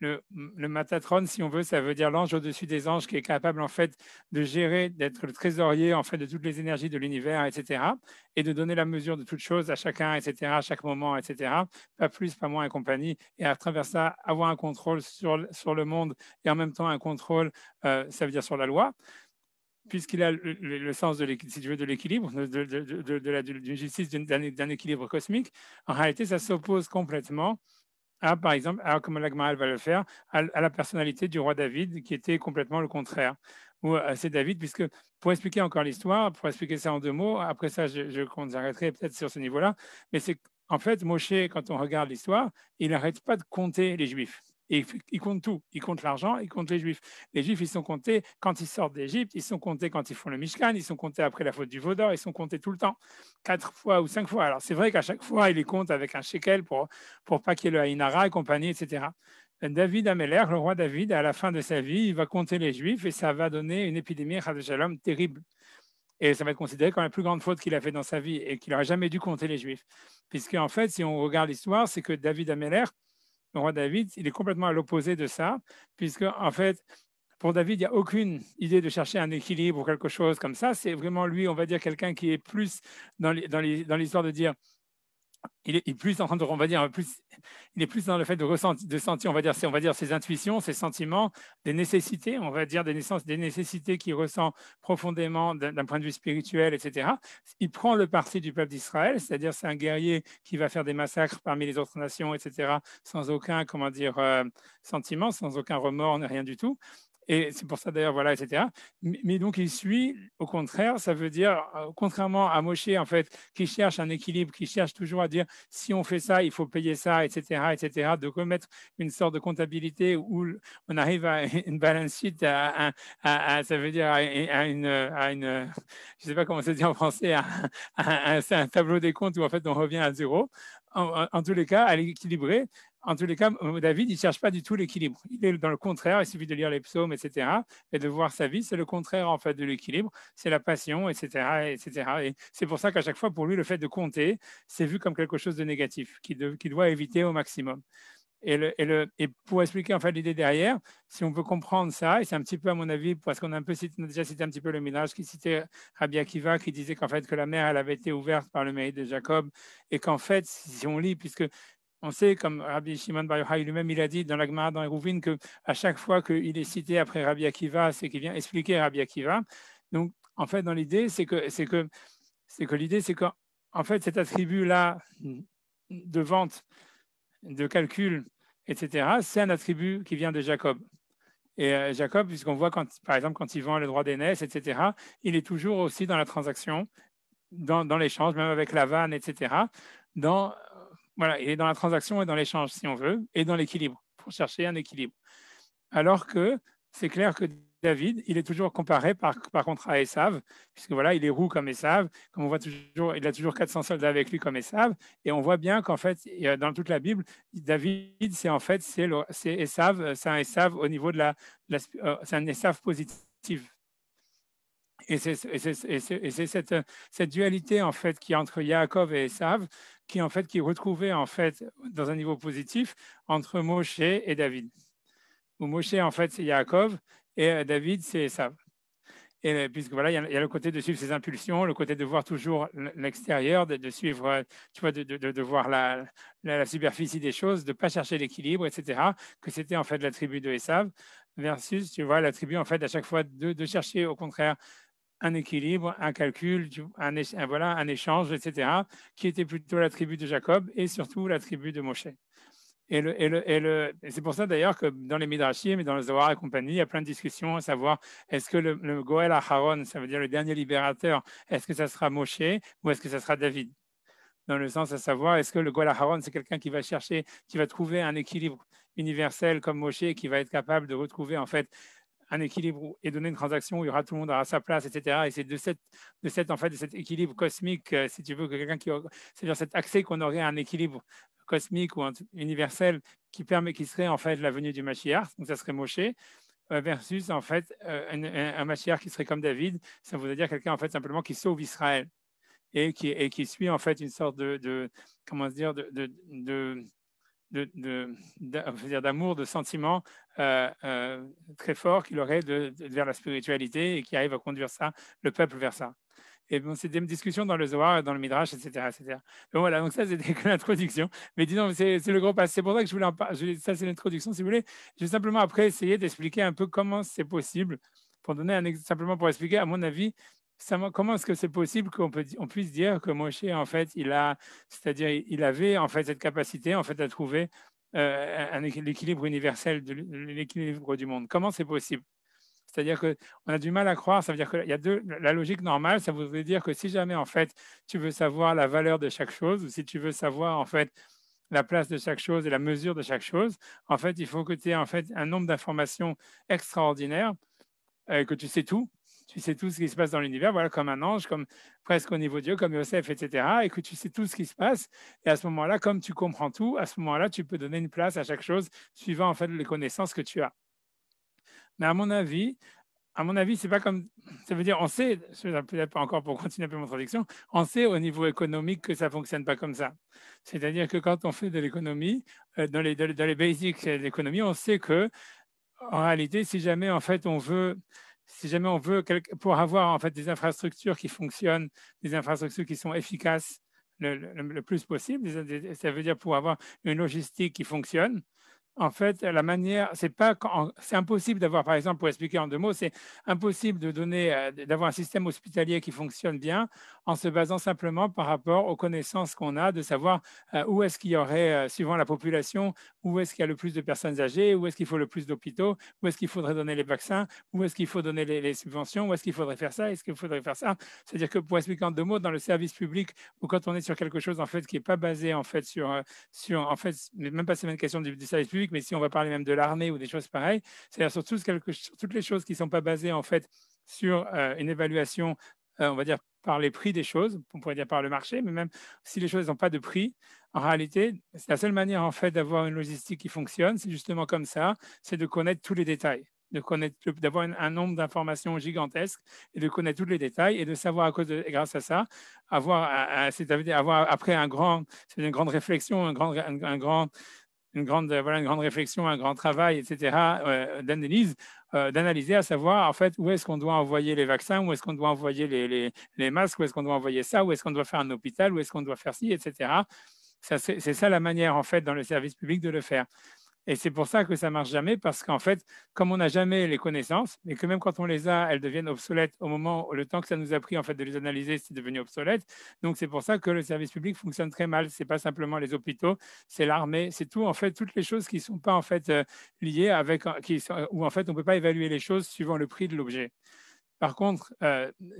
le Matatron, si on veut, ça veut dire l'ange au-dessus des anges qui est capable en fait de gérer, d'être le trésorier en fait de toutes les énergies de l'univers, etc. Et de donner la mesure de toutes choses à chacun, etc. À chaque moment, etc. Pas plus, pas moins et compagnie. Et à travers ça, avoir un contrôle sur le monde et en même temps un contrôle, ça veut dire sur la loi, puisqu'il a le sens de l'équilibre, d'une justice, d'un équilibre cosmique. En réalité, ça s'oppose complètement par exemple, comme la Gemara va le faire, à la personnalité du roi David, qui était complètement le contraire. Ou c'est David, puisque pour expliquer encore l'histoire, pour expliquer ça en 2 mots, après ça, j'arrêterai peut-être sur ce niveau-là, mais c'est en fait, Moshe, quand on regarde l'histoire, il n'arrête pas de compter les Juifs. Et il compte tout. Il compte l'argent, il compte les Juifs. Les Juifs, ils sont comptés quand ils sortent d'Égypte, ils sont comptés quand ils font le Mishkan, ils sont comptés après la faute du veau d'or, ils sont comptés tout le temps, 4 fois ou 5 fois. Alors c'est vrai qu'à chaque fois, il les compte avec un shekel pour pas qu'il y ait le Haïnara et compagnie, etc. David Améler, le roi David, à la fin de sa vie, il va compter les Juifs et ça va donner une épidémie, Chas v'Shalom, terrible. Et ça va être considéré comme la plus grande faute qu'il a fait dans sa vie et qu'il n'aurait jamais dû compter les Juifs. Puisque, en fait, si on regarde l'histoire, c'est que David Améler, le roi David, il est complètement à l'opposé de ça, puisque, en fait, pour David, il n'y a aucune idée de chercher un équilibre ou quelque chose comme ça. C'est vraiment lui, on va dire, quelqu'un qui est plus dans l'histoire de dire il est plus en train de, on va dire, il est plus dans le fait de sentir, on va dire ses intuitions, ses sentiments, des nécessités, on va dire des nécessités qu'il ressent profondément d'un point de vue spirituel, etc. Il prend le parti du peuple d'Israël, c'est-à-dire c'est un guerrier qui va faire des massacres parmi les autres nations, etc. Sans aucun, sentiment, sans aucun remords, rien du tout. Et c'est pour ça d'ailleurs, voilà, etc. Mais donc il suit, au contraire, ça veut dire, contrairement à Moshe, en fait, qui cherche un équilibre, qui cherche toujours à dire si on fait ça, il faut payer ça, etc., etc., de remettre une sorte de comptabilité où on arrive à une balance sheet, ça veut dire à une, je sais pas comment ça dit en français, c'est un tableau des comptes où en fait on revient à zéro. En tous les cas, à l'équilibrer. En tous les cas, David, il ne cherche pas du tout l'équilibre. Il est dans le contraire, il suffit de lire les psaumes, etc., et de voir sa vie, c'est le contraire en fait de l'équilibre, c'est la passion, etc., etc. Et c'est pour ça qu'à chaque fois, pour lui, le fait de compter, c'est vu comme quelque chose de négatif, qu'il doit éviter au maximum. Et pour expliquer en fait l'idée derrière, si on peut comprendre ça, et c'est un petit peu à mon avis, parce qu'on a déjà cité un petit peu le Midrash qui citait Rabbi Akiva, qui disait qu'en fait que la mer elle avait été ouverte par le mérite de Jacob, et qu'en fait, si on lit, puisque on sait, comme Rabbi Shimon Bar Yochai lui-même, il a dit dans la Gemara, dans Eruvin, qu'à chaque fois qu'il est cité après Rabbi Akiva, c'est qu'il vient expliquer Rabbi Akiva. Donc, en fait, dans l'idée, c'est que l'idée, c'est qu'en fait, cet attribut-là de vente, de calcul, etc., c'est un attribut qui vient de Jacob. Et Jacob, puisqu'on voit, par exemple, quand il vend le droit d'aînesse, etc., il est toujours aussi dans la transaction, dans l'échange, même avec la vanne, etc., voilà, il est dans la transaction et dans l'échange, si on veut, et dans l'équilibre, pour chercher un équilibre. Alors que c'est clair que David, il est toujours comparé par contre à Esav, puisque voilà, il est roux comme Esav, comme on voit toujours, il a toujours 400 soldats avec lui comme Esav, et on voit bien qu'en fait, dans toute la Bible, David, c'est Esav, c'est un Esav au niveau c'est un Esav positif. Et c'est cette dualité en fait qui est entre Yaakov et Esav, qui est retrouvée en fait dans un niveau positif entre Moshe et David. Où Moshe en fait c'est Yaakov et David c'est Esav. Et puisque voilà, il y a le côté de suivre ses impulsions, le côté de voir toujours l'extérieur, de suivre, tu vois, de voir la superficie des choses, de ne pas chercher l'équilibre, etc. Que c'était en fait l'attribut de Esav versus, tu vois, l'attribut en fait à chaque fois de chercher au contraire un équilibre, un calcul, un échange, etc., qui était plutôt l'attribut de Jacob et surtout l'attribut de Moshe. Et c'est pour ça d'ailleurs que dans les Midrashim et dans le Zohar et compagnie, il y a plein de discussions à savoir est-ce que le Goël Aharon, ça veut dire le dernier libérateur, est-ce que ça sera Moshe ou est-ce que ça sera David? Dans le sens à savoir est-ce que le Goël Aharon, c'est quelqu'un qui va chercher, qui va trouver un équilibre universel comme Moshe, qui va être capable de retrouver en fait un équilibre et donner une transaction où il y aura tout le monde à sa place, etc. Et c'est de cet équilibre cosmique, si tu veux, que c'est-à-dire cet accès qu'on aurait à un équilibre cosmique ou universel qui serait en fait la venue du Mashiach, donc ça serait Moshe, versus en fait un Mashiach qui serait comme David, ça voudrait dire quelqu'un en fait simplement qui sauve Israël et qui suit en fait une sorte comment se dire, d'amour, de sentiment très fort qu'il aurait vers la spiritualité et qui arrive à conduire le peuple vers ça. Et bon, c'est des discussions dans le Zohar, dans le Midrash, etc. etc. Donc voilà, donc ça c'était que l'introduction. Mais disons, c'est le gros passé. C'est pour ça que je voulais en parler. Ça c'est l'introduction, si vous voulez. Je vais simplement après essayer d'expliquer un peu comment c'est possible, pour donner simplement pour expliquer, à mon avis, comment est-ce que c'est possible qu'on puisse dire que Moshe, en fait, c'est-à-dire il avait en fait cette capacité en fait à trouver l'équilibre universel, l'équilibre du monde. Comment c'est possible? C'est-à-dire qu'on a du mal à croire, ça veut dire qu'il y a la logique normale, ça voudrait dire que si jamais en fait tu veux savoir la valeur de chaque chose, ou si tu veux savoir en fait la place de chaque chose et la mesure de chaque chose. En fait, il faut que tu aies en fait un nombre d'informations extraordinaire, que tu sais tout. Tu sais tout ce qui se passe dans l'univers, voilà, comme un ange, comme presque au niveau de Dieu, comme Yosef, etc. Et que tu sais tout ce qui se passe. Et à ce moment-là, comme tu comprends tout, à ce moment-là, tu peux donner une place à chaque chose suivant en fait les connaissances que tu as. Mais à mon avis, c'est pas comme. Ça veut dire, on sait, peut-être pas encore pour continuer un peu mon traduction, on sait au niveau économique que ça fonctionne pas comme ça. C'est-à-dire que quand on fait de l'économie, dans les basics de l'économie, on sait que en réalité, si jamais en fait pour avoir en fait des infrastructures qui fonctionnent, des infrastructures qui sont efficaces le plus possible, ça veut dire pour avoir une logistique qui fonctionne. En fait, la manière, c'est impossible d'avoir, par exemple, pour expliquer en 2 mots, c'est impossible d'avoir un système hospitalier qui fonctionne bien en se basant simplement par rapport aux connaissances qu'on a, de savoir où est-ce qu'il y aurait, suivant la population, où est-ce qu'il y a le plus de personnes âgées, où est-ce qu'il faut le plus d'hôpitaux, où est-ce qu'il faudrait donner les vaccins, où est-ce qu'il faut donner les subventions, où est-ce qu'il faudrait faire ça, est-ce qu'il faudrait faire ça. C'est-à-dire que pour expliquer en 2 mots, dans le service public, ou quand on est sur quelque chose en fait qui n'est pas basé en fait en fait, même pas c'est une question du service public, mais si on va parler même de l'armée ou des choses pareilles, c'est-à-dire sur toutes les choses qui ne sont pas basées en fait sur une évaluation, on va dire par les prix des choses, on pourrait dire par le marché, mais même si les choses n'ont pas de prix, en réalité, c'est la seule manière en fait d'avoir une logistique qui fonctionne, c'est justement comme ça, c'est de connaître tous les détails, d'avoir un nombre d'informations gigantesques et de connaître tous les détails et de savoir grâce à ça, c'est-à-dire avoir après une grande réflexion, voilà, une grande réflexion, un grand travail, etc., d'analyser, à savoir en fait où est-ce qu'on doit envoyer les vaccins, où est-ce qu'on doit envoyer les masques, où est-ce qu'on doit envoyer ça, où est-ce qu'on doit faire un hôpital, où est-ce qu'on doit faire ci, etc. C'est ça la manière en fait dans le service public de le faire. Et c'est pour ça que ça marche jamais, parce qu'en fait, comme on n'a jamais les connaissances, et que même quand on les a, elles deviennent obsolètes au moment où le temps que ça nous a pris en fait de les analyser, c'est devenu obsolète. Donc c'est pour ça que le service public fonctionne très mal. C'est pas simplement les hôpitaux, c'est l'armée, c'est tout en fait toutes les choses qui sont pas en fait liées avec, où en fait on peut pas évaluer les choses suivant le prix de l'objet. Par contre,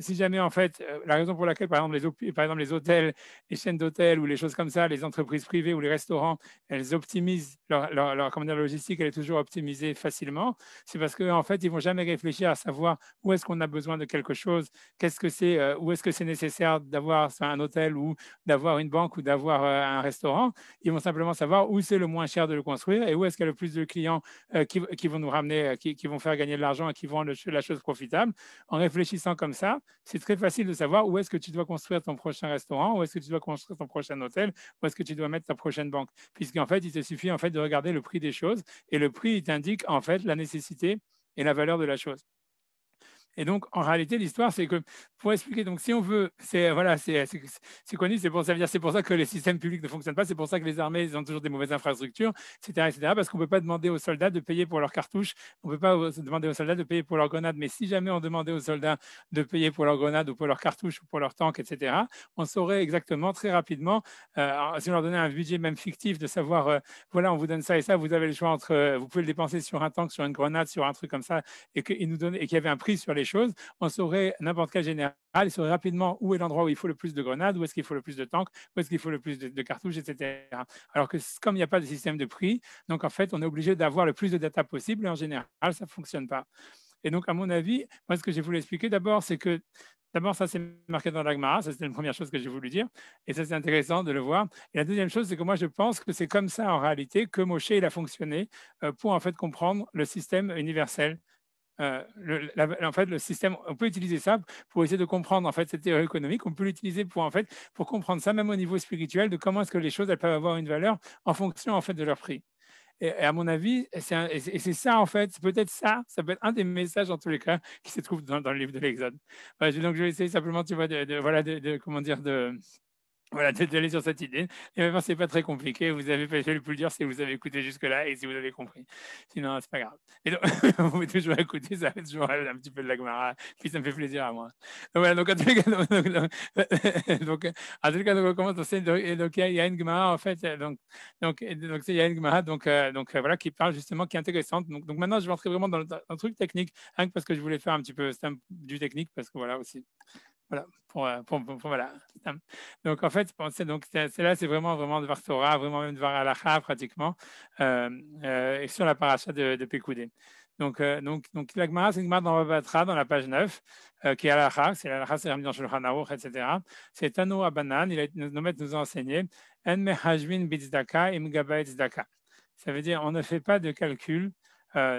si jamais en fait, la raison pour laquelle, par exemple, les hôtels, les chaînes d'hôtels ou les choses comme ça, les entreprises privées ou les restaurants, elles optimisent comment dire, logistique, elle est toujours optimisée facilement, c'est parce qu'en fait, ils vont jamais réfléchir à savoir où est-ce qu'on a besoin de quelque chose, qu'est-ce que c'est, où est-ce que c'est nécessaire d'avoir un hôtel ou d'avoir une banque ou d'avoir un restaurant. Ils vont simplement savoir où c'est le moins cher de le construire et où est-ce qu'il y a le plus de clients qui vont nous ramener, qui vont faire gagner de l'argent et qui vont rendre la chose profitable. En réfléchissant comme ça, c'est très facile de savoir où est-ce que tu dois construire ton prochain restaurant, où est-ce que tu dois construire ton prochain hôtel, où est-ce que tu dois mettre ta prochaine banque. Puisqu'en fait, il te suffit en fait de regarder le prix des choses et le prix, il t'indique en fait la nécessité et la valeur de la chose. Et donc, en réalité, l'histoire, c'est que, pour expliquer, donc, si on veut, c'est connu, ça veut dire, c'est pour ça que les systèmes publics ne fonctionnent pas, c'est pour ça que les armées, ils ont toujours des mauvaises infrastructures, etc., parce qu'on ne peut pas demander aux soldats de payer pour leurs cartouches, on ne peut pas demander aux soldats de payer pour leurs grenades, mais si jamais on demandait aux soldats de payer pour leurs grenades ou pour leurs cartouches ou pour leurs tanks, etc., on saurait exactement, très rapidement, si on leur donnait un budget même fictif, de savoir, voilà, on vous donne ça et ça, vous avez le choix entre, vous pouvez le dépenser sur un tank, sur une grenade, sur un truc comme ça, et qu'il y avait un prix sur les choses, on saurait, n'importe quel général, il saurait rapidement où est l'endroit où il faut le plus de grenades, où est-ce qu'il faut le plus de tanks, où est-ce qu'il faut le plus de cartouches, etc. Alors que comme il n'y a pas de système de prix, donc en fait, on est obligé d'avoir le plus de data possible et en général, ça ne fonctionne pas. Et donc, à mon avis, moi, ce que j'ai voulu expliquer d'abord, c'est que d'abord, ça c'est marqué dans la Gemara, ça c'était la première chose que j'ai voulu dire, et ça c'est intéressant de le voir. Et la deuxième chose, c'est que moi je pense que c'est comme ça en réalité que Moshe il a fonctionné pour en fait comprendre le système universel. En fait, le système, on peut utiliser ça pour essayer de comprendre en fait cette théorie économique. On peut l'utiliser pour en fait pour comprendre ça même au niveau spirituel de comment est-ce que les choses elles peuvent avoir une valeur en fonction en fait de leur prix. Et à mon avis, c'est ça en fait, c'est peut-être ça, ça peut être un des messages en tous les cas qui se trouve dans le livre de l'Exode. Donc je vais essayer simplement, tu vois, voilà, comment dire, voilà, d'aller sur cette idée. Et maintenant, c'est pas très compliqué. Vous avez fait le plus dur si vous avez écouté jusque-là et si vous avez compris. Sinon, c'est pas grave. Et donc, vous pouvez toujours écouter, ça fait toujours un petit peu de la Gemara, puis ça me fait plaisir à moi. Donc, voilà, donc, en tout cas, en tout cas, donc, on commence. Et donc, il y a une Gemara, en fait, il y a une Gemara, voilà, qui parle justement, qui est intéressante. Donc, maintenant, je vais entrer vraiment dans un truc technique, rien que parce que je voulais faire un petit peu du technique, parce que voilà aussi. Voilà. Voilà. Donc, en fait, c'est vraiment, vraiment de voir Torah, vraiment même de voir Halacha pratiquement, et sur la paracha de Pekoudé. Donc la Gemara, c'est une Gemara dans Batra, dans la page 9, qui est Halacha, c'est l'Halacha, c'est ramené dans Shulchan Aruch, etc. C'est Tano Abanan, nos maîtres nous ont enseigné, En mehajvin bitzdaka im gabay tzedaka. Ça veut dire, on ne fait pas de calcul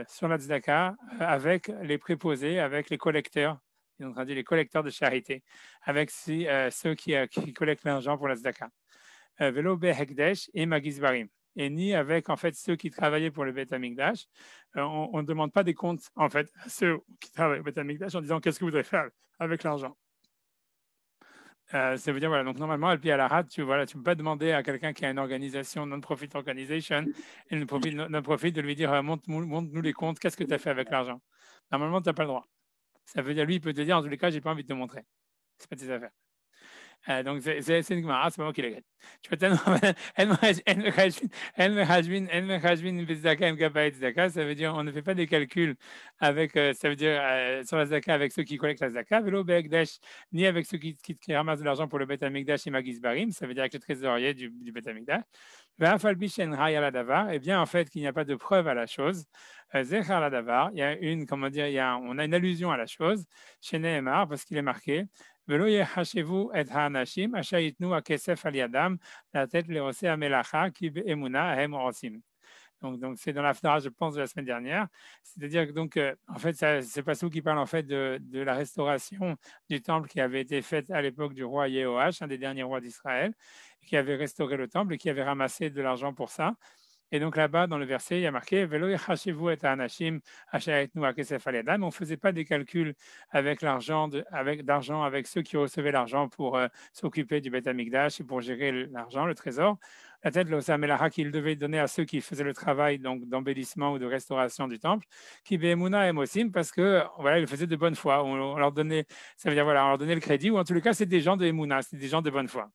sur la tzedaka avec les préposés, avec les collecteurs. Ils ont traduit les collecteurs de charité, avec ceux qui collectent l'argent pour la tzedaka. Velo behekdesh et magizbarim. Et ni avec en fait ceux qui travaillaient pour le Beth Amikdash. On ne demande pas des comptes en fait à ceux qui travaillent au Beth Amikdash en disant qu'est-ce que vous devez faire avec l'argent. Ça veut dire, voilà, donc normalement, al pi alarat, tu ne peux pas demander à quelqu'un qui a une organisation, non-profit organization, et non-profit de lui dire montre-nous les comptes, qu'est-ce que tu as fait avec l'argent. Normalement, tu n'as pas le droit. Ça veut dire, lui, il peut te dire, en tous les cas, j'ai pas envie de te montrer. C'est pas tes affaires. Donc, c'est une Gemara, c'est pas moi qui l'ai. Tu peux tellement. Ça veut dire on ne fait pas des calculs avec, ça veut dire sur la Zaka avec ceux qui collectent la Zaka, ni avec ceux qui ramassent de l'argent pour le Beth Amikdash et Magizbarim, ça veut dire avec le trésorier du Beth Amikdash. Et bien, en fait, qu'il n'y a pas de preuve à la chose. Zechar la davar, il y a une, comment dire, on a une allusion à la chose, chez Nehemar, parce qu'il est marqué. ולא יחשבו את האנשים אשר ייתנו הכסף על ידם לתת לעושי המלאכה כי באמונה הם עושים. Donc c'est dans l'Haftarah, je pense, de la semaine dernière. C'est-à-dire que donc, en fait, c'est Passouk qui parle en fait de la restauration du temple qui avait été faite à l'époque du roi Yehoash, un des derniers rois d'Israël, qui avait restauré le temple et qui avait ramassé de l'argent pour ça. Et donc là-bas, dans le verset, il y a marqué Velo yachashivu et anashim asharetnu akesef al-yadam. On ne faisait pas des calculs avec l'argent, avec ceux qui recevaient l'argent pour s'occuper du Beth Amikdash et pour gérer l'argent, le trésor. La tête de l'Osamelacha qu'il devait donner à ceux qui faisaient le travail donc d'embellissement ou de restauration du temple, qui be'emuna et mosim, parce que voilà, ils le faisaient de bonne foi. On leur donnait, ça veut dire voilà, on leur donnait le crédit, ou en tous les cas, c'est des gens de emuna, c'est des gens de bonne foi.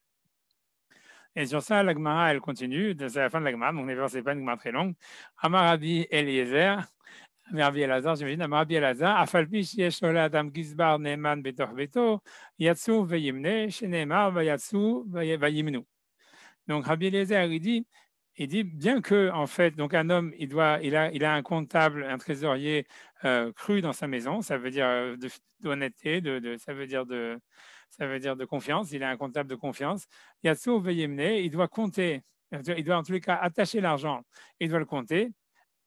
Et sur ça, la Gemara, elle continue, c'est la fin de la Gemara, donc les versets, c'est pas une Gemara très longue. Amar Rabbi Eliezer, Rabbi Elazar, j'imagine, Amar Rabbi Elazar, Afalpi sheyesh lo l'adam gizbar ne'eman betoch beto, yatsu veyimne, shene'emar vayatsu vayimnu. Donc Rabbi Eliezer, il dit bien que en fait, donc un homme, il a un comptable, un trésorier cru dans sa maison, ça veut dire d'honnêteté, ça veut dire de confiance. Il a un comptable de confiance. Yatsu veyemne, il doit compter, il doit en tous les cas attacher l'argent, il doit le compter.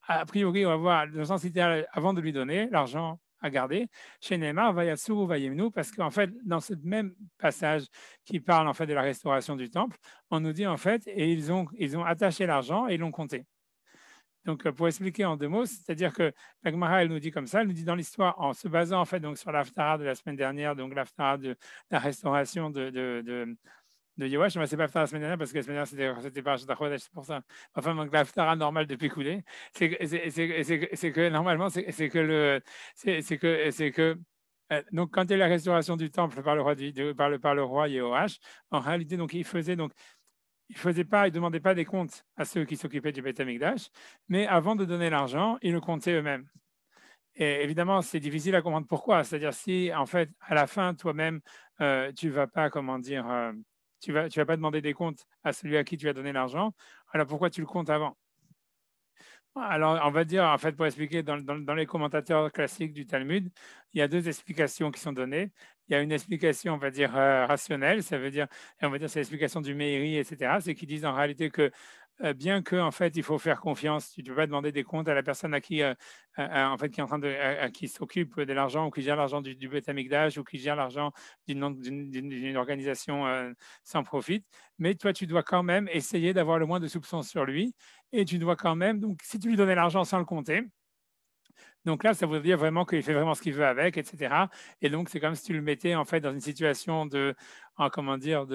A priori, on va voir le sens littéral avant de lui donner l'argent à garder. Chez Neymar, Vayatsu vayemnu, parce qu'en fait, dans ce même passage qui parle en fait de la restauration du temple, on nous dit en fait, et ils ont attaché l'argent et ils l'ont compté. Donc, pour expliquer en deux mots, c'est-à-dire que la Gemara, elle nous dit comme ça, elle nous dit dans l'histoire, en se basant en fait donc sur l'Haftarah de la semaine dernière, donc l'Haftarah de la restauration de Yehoash, mais c'est pas l'Haftarah la semaine dernière parce que la semaine dernière c'était pas Chodesh, c'est pour ça. Enfin, donc l'Haftarah normale de Pécoulé, c'est que normalement, donc quand il y a la restauration du temple par le roi Yehoash, en réalité, donc il ne demandait pas des comptes à ceux qui s'occupaient du Beth Amikdash, mais avant de donner l'argent, ils le comptaient eux-mêmes. Et évidemment, c'est difficile à comprendre pourquoi. C'est-à-dire si, en fait, à la fin, toi-même, tu vas pas, tu vas pas demander des comptes à celui à qui tu as donné l'argent, alors pourquoi tu le comptes avant? Alors, on va dire, en fait, pour expliquer, dans les commentateurs classiques du Talmud, il y a deux explications qui sont données. Il y a une explication, on va dire, rationnelle, ça veut dire, et on va dire, c'est l'explication du Meiri, etc. C'est qu'ils disent en réalité que bien que, en fait, il faut faire confiance, tu ne peux pas demander des comptes à la personne à qui, en fait, qui est en train qui s'occupe de l'argent ou qui gère l'argent du Beth Amikdash ou qui gère l'argent d'une organisation sans profit. Mais toi, tu dois quand même essayer d'avoir le moins de soupçons sur lui et tu dois quand même, donc, si tu lui donnais l'argent sans le compter, donc là, ça veut dire vraiment qu'il fait vraiment ce qu'il veut avec, etc. Et donc, c'est comme si tu le mettais en fait dans une situation comment dire,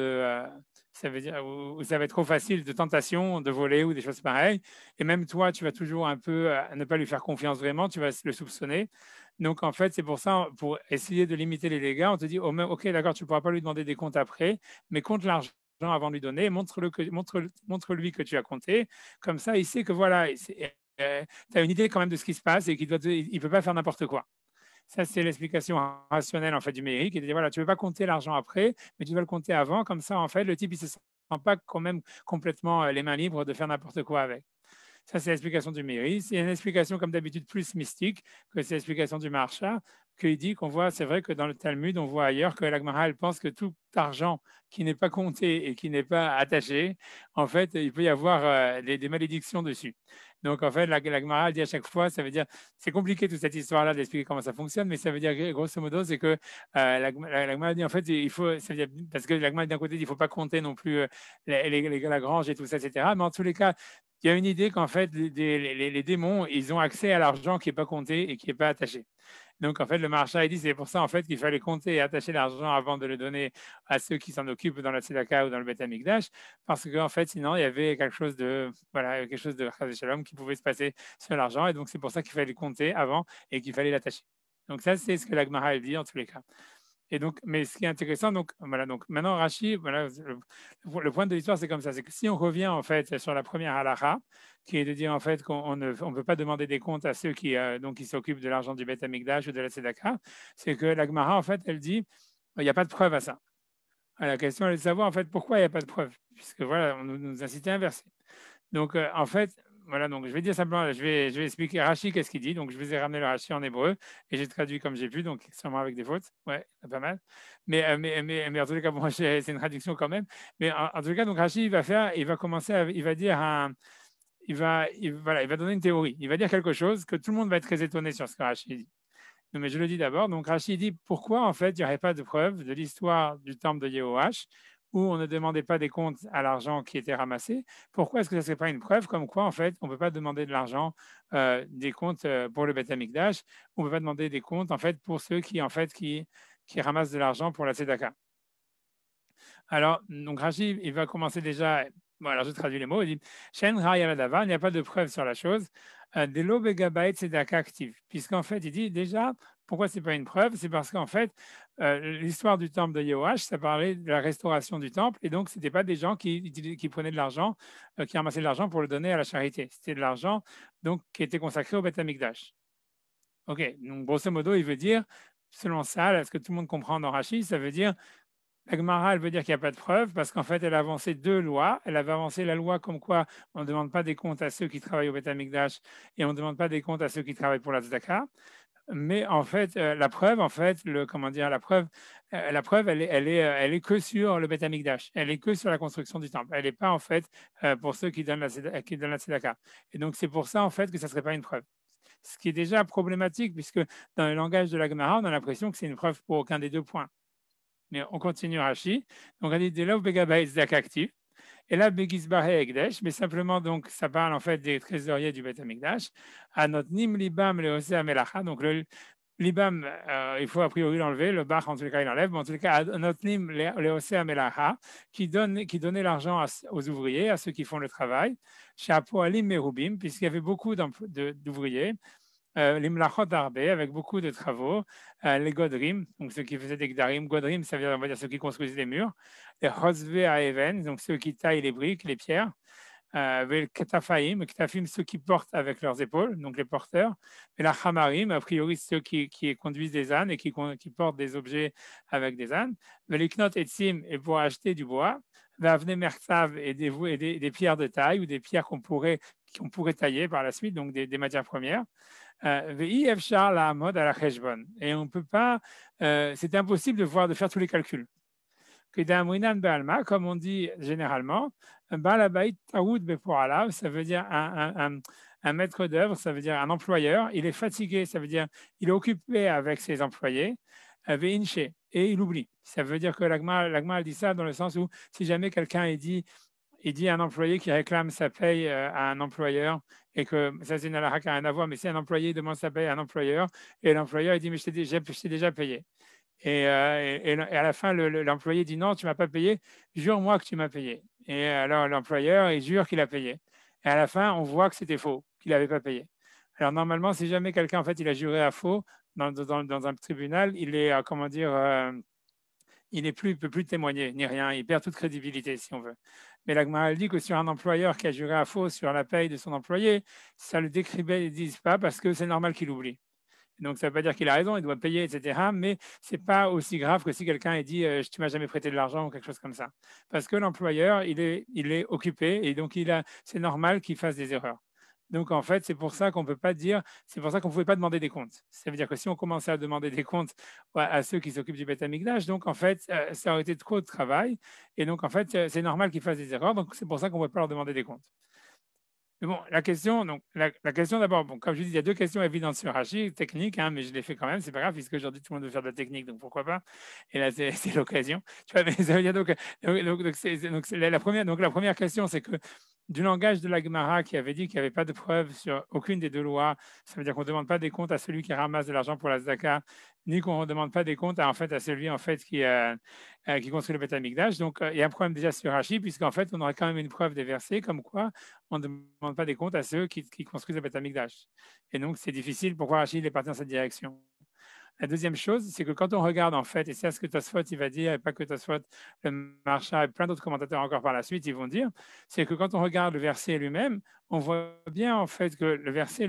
ça veut dire où ça va être trop facile de tentation, de voler ou des choses pareilles. Et même toi, tu vas toujours un peu ne pas lui faire confiance vraiment, tu vas le soupçonner. Donc, en fait, c'est pour ça, pour essayer de limiter les dégâts, on te dit, ok, d'accord, tu ne pourras pas lui demander des comptes après, mais compte l'argent avant de lui donner, montre-lui que tu as compté. Comme ça, il sait que voilà, tu as une idée quand même de ce qui se passe et qu'il ne peut pas faire n'importe quoi. Ça, c'est l'explication rationnelle en fait du Meiri qui dit voilà, tu ne veux pas compter l'argent après, mais tu veux le compter avant. Comme ça, en fait, le type, il ne se sent pas quand même complètement les mains libres de faire n'importe quoi avec. Ça, c'est l'explication du Meiri. C'est une explication, comme d'habitude, plus mystique que c'est l'explication du Maharsha, qu'il dit qu'on voit, c'est vrai que dans le Talmud, on voit ailleurs que la Gemara, elle pense que tout argent qui n'est pas compté et qui n'est pas attaché, en fait, il peut y avoir des malédictions dessus. Donc, en fait, la Gemara dit à chaque fois, ça veut dire, c'est compliqué toute cette histoire-là d'expliquer comment ça fonctionne, mais ça veut dire, grosso modo, c'est que la Gemara dit, en fait, il faut, ça veut dire, parce que la Gemara, d'un côté, il ne faut pas compter non plus la grange et tout ça, etc. Mais en tous les cas, il y a une idée qu'en fait, les démons, ils ont accès à l'argent qui n'est pas compté et qui n'est pas attaché. Donc, en fait, le marchand, il dit, c'est pour ça, en fait, qu'il fallait compter et attacher l'argent avant de le donner à ceux qui s'en occupent dans la Tzedaka ou dans le Beth Amikdash, parce qu'en fait, sinon, il y avait quelque chose de, voilà, quelque chose de Chas Shalom qui pouvait se passer sur l'argent, et donc c'est pour ça qu'il fallait compter avant et qu'il fallait l'attacher. Donc, ça, c'est ce que la Gemara, elle dit en tous les cas. Et donc, mais ce qui est intéressant, donc voilà, donc maintenant Rashi, voilà, le point de l'histoire, c'est comme ça, c'est que si on revient en fait sur la première halakha, qui est de dire en fait qu'on ne on peut pas demander des comptes à ceux qui donc qui s'occupent de l'argent du Beth Amikdash ou de la Tzedaka, c'est que la Gemara en fait, elle dit il n'y a pas de preuve à ça. La question est de savoir en fait pourquoi il n'y a pas de preuve, puisque voilà, on nous incite à inverser. Donc, en fait, voilà, donc je vais dire simplement, je vais expliquer Rashi, qu'est-ce qu'il dit. Donc, je vous ai ramené le Rashi en hébreu et j'ai traduit comme j'ai pu, donc sûrement avec des fautes. Ouais, pas mal. Mais en tous les cas, bon, c'est une traduction quand même. Mais en tous les cas, donc Rashi, il va commencer, il va dire voilà, il va donner une théorie. Il va dire quelque chose que tout le monde va être très étonné sur ce que Rashi dit. Non, mais je le dis d'abord. Donc, Rashi dit pourquoi, en fait, il n'y aurait pas de preuve de l'histoire du temple de Yehoash où on ne demandait pas des comptes à l'argent qui était ramassé. Pourquoi est-ce que ça ne serait pas une preuve comme quoi, en fait, on ne peut pas demander de l'argent, des comptes pour le Beth Amikdash, on ne peut pas demander des comptes, en fait, pour ceux qui, en fait, qui ramassent de l'argent pour la Tzedaka. Alors, donc Rashi, il va commencer déjà. Bon, alors je traduis les mots. Il dit Shen Rayaladavar, il n'y a pas de preuve sur la chose. De l'Obegabait Tzedaka active. Puisqu'en fait, il dit déjà, pourquoi ce n'est pas une preuve? C'est parce qu'en fait, l'histoire du temple de Yehoash, ça parlait de la restauration du temple. Et donc, ce n'était pas des gens qui prenaient de l'argent, qui ramassaient de l'argent pour le donner à la charité. C'était de l'argent donc, qui était consacré au Beth Amikdash. OK, donc grosso modo, il veut dire, selon ça, ce que tout le monde comprend dans Rashi, ça veut dire la Gemara, elle veut dire qu'il n'y a pas de preuve parce qu'en fait, elle a avancé deux lois. Elle avait avancé la loi comme quoi on ne demande pas des comptes à ceux qui travaillent au Beth Amikdash et on ne demande pas des comptes à ceux qui travaillent pour la Tzedaka. Mais en fait, la preuve, en fait, comment dire, la preuve, elle est que sur le Beth Amikdash. Elle est que sur la construction du temple. Elle n'est pas en fait pour ceux qui donnent la Tzedaka. Et donc c'est pour ça en fait que ça ne serait pas une preuve. Ce qui est déjà problématique puisque dans le langage de la Gemara, on a l'impression que c'est une preuve pour aucun des deux points. Mais on continue Rashi. Donc on dit de là Begabay Zak actif. Et là, Begizbahe Egdesh, mais simplement, donc, ça parle en fait des trésoriers du Beth Amikdash. Anotnim Libam Leose Amelacha. Donc, le Libam, il faut a priori l'enlever. Le Bach, en tout cas, il enlève. Mais en tout cas, Anotnim Leose Amelacha, qui donnait l'argent aux ouvriers, à ceux qui font le travail. Chapeau Alim Merubim, puisqu'il y avait beaucoup d'ouvriers. Les mlachot d'arbe, avec beaucoup de travaux, les godrim, donc ceux qui faisaient des gdarim, godrim, ça veut dire, on va dire ceux qui construisaient les murs, les chosve à even, donc ceux qui taillent les briques, les pierres, les katafaim, ceux qui portent avec leurs épaules, donc les porteurs, et la hamarim, a priori ceux qui conduisent des ânes et qui portent des objets avec des ânes, les knot etzim, et pour acheter du bois, Vavne merksav et des pierres de taille ou des pierres qu'on pourrait tailler par la suite, donc des matières premières. Et on ne peut pas, c'est impossible de faire tous les calculs. Comme on dit généralement, ça veut dire un maître d'œuvre, ça veut dire un employeur, il est fatigué, ça veut dire il est occupé avec ses employés, et il oublie. Ça veut dire que l'agma dit ça dans le sens où si jamais quelqu'un dit à un employé qui réclame sa paye à un employeur, et que ça c'est une halakha qui n'a rien à voir, mais si un employé demande sa paye à un employeur, et l'employeur il dit mais je t'ai déjà payé. Et à la fin, l'employé dit non, tu ne m'as pas payé, jure-moi que tu m'as payé. Et alors l'employeur, il jure qu'il a payé. Et à la fin, on voit que c'était faux, qu'il n'avait pas payé. Alors normalement, si jamais quelqu'un, en fait, il a juré à faux dans un tribunal, il est, comment dire, il peut plus témoigner, ni rien, il perd toute crédibilité, si on veut. Mais la Gemara dit que sur un employeur qui a juré à faux sur la paye de son employé, ça ne le décribelise pas parce que c'est normal qu'il oublie. Donc, ça ne veut pas dire qu'il a raison, il doit payer, etc. Mais ce n'est pas aussi grave que si quelqu'un ait dit tu m'as jamais prêté de l'argent ou quelque chose comme ça. Parce que l'employeur, il est occupé et donc c'est normal qu'il fasse des erreurs. Donc, en fait, c'est pour ça qu'on peut pas dire, c'est pour ça qu'on ne pouvait pas demander des comptes. Ça veut dire que si on commençait à demander des comptes à ceux qui s'occupent du Beth Amikdash, donc en fait, ça aurait été trop de travail. Et donc, en fait, c'est normal qu'ils fassent des erreurs. Donc, c'est pour ça qu'on ne pouvait pas leur demander des comptes. Mais bon, la question, donc, la question d'abord, bon, comme je dis, il y a deux questions évidentes sur Rachi, technique, hein, mais je l'ai fait quand même, c'est pas grave, puisque aujourd'hui tout le monde veut faire de la technique, donc pourquoi pas. Et là, c'est l'occasion. Tu vois, mais ça veut dire la première question, c'est que du langage de la Gemara qui avait dit qu'il n'y avait pas de preuve sur aucune des deux lois, ça veut dire qu'on ne demande pas des comptes à celui qui ramasse de l'argent pour la Zdaka, ni qu'on ne demande pas des comptes à, en fait, à celui en fait, qui construit le Beth Amikdash. Donc, il y a un problème déjà sur Rachi, puisqu'en fait, on aurait quand même une preuve des versets comme quoi on ne demande pas des comptes à ceux qui construisent le Beth Amikdash. Et donc, c'est difficile. Pourquoi Rachid est parti dans cette direction? La deuxième chose, c'est que quand on regarde, en fait, et c'est ce que Tosfot il va dire, et pas que Tosfot, le Maharsha et plein d'autres commentateurs encore par la suite, ils vont dire, c'est que quand on regarde le verset lui-même, on voit bien, en fait, que le verset,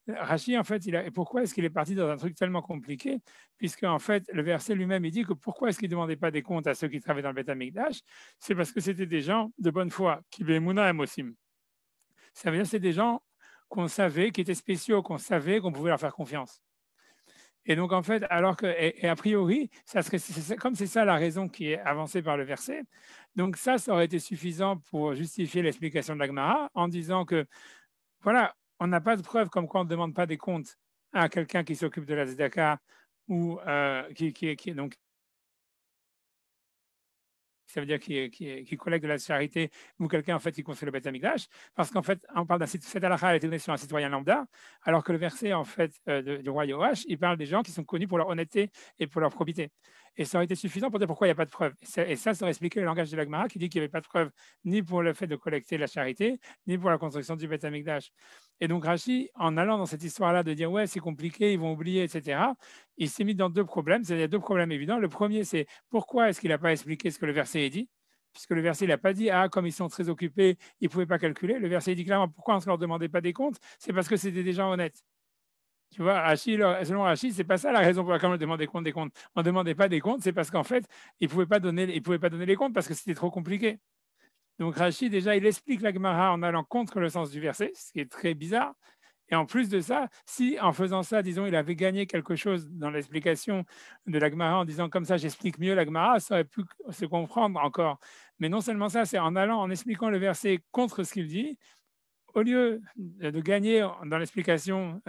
Rachid, en fait, pourquoi est-ce qu'il est parti dans un truc tellement compliqué? Puisque, en fait, le verset lui-même, il dit que pourquoi est-ce qu'il ne demandait pas des comptes à ceux qui travaillaient dans le Beth Amikdash? C'est parce que c'était des gens de bonne foi, qui Mouna et Mosim. Ça veut dire que c'est des gens qu'on savait, qui étaient spéciaux, qu'on savait qu'on pouvait leur faire confiance. Et donc, en fait, alors que, et a priori, comme c'est ça la raison qui est avancée par le verset, donc ça aurait été suffisant pour justifier l'explication de la Gemara en disant que, voilà, on n'a pas de preuve comme quoi on ne demande pas des comptes à quelqu'un qui s'occupe de la Tzedaka ou donc ça veut dire qui collecte de la charité ou quelqu'un en fait qui construit le Beth Amikdash, parce qu'en fait on parle cette halakha a été donnée sur un citoyen lambda, alors que le verset en fait du roi Yoash, il parle des gens qui sont connus pour leur honnêteté et pour leur probité. Et ça aurait été suffisant pour dire pourquoi il n'y a pas de preuve. Et ça aurait expliqué le langage de la Gemara qui dit qu'il n'y avait pas de preuve ni pour le fait de collecter la charité, ni pour la construction du Beth Amikdash. Et donc Rashi, en allant dans cette histoire-là de dire ouais c'est compliqué, ils vont oublier, etc., il s'est mis dans deux problèmes. Il y a deux problèmes évidents. Le premier, c'est pourquoi est-ce qu'il n'a pas expliqué ce que le verset dit? Puisque le verset n'a pas dit ah comme ils sont très occupés, ils ne pouvaient pas calculer. Le verset dit clairement pourquoi on ne leur demandait pas des comptes? C'est parce que c'était des gens honnêtes. Tu vois, selon Rachid, c'est pas ça la raison pour laquelle on demandait des comptes. On ne demandait pas des comptes, c'est parce qu'en fait, ils ne pouvaient pas donner les comptes parce que c'était trop compliqué. Donc Rachid, déjà, il explique la Gemara en allant contre le sens du verset, ce qui est très bizarre. Et en plus de ça, si en faisant ça, disons, il avait gagné quelque chose dans l'explication de la Gemara en disant comme ça, j'explique mieux la Gemara, ça aurait pu se comprendre encore. Mais non seulement ça, c'est en expliquant le verset contre ce qu'il dit, au lieu de gagner dans l'explication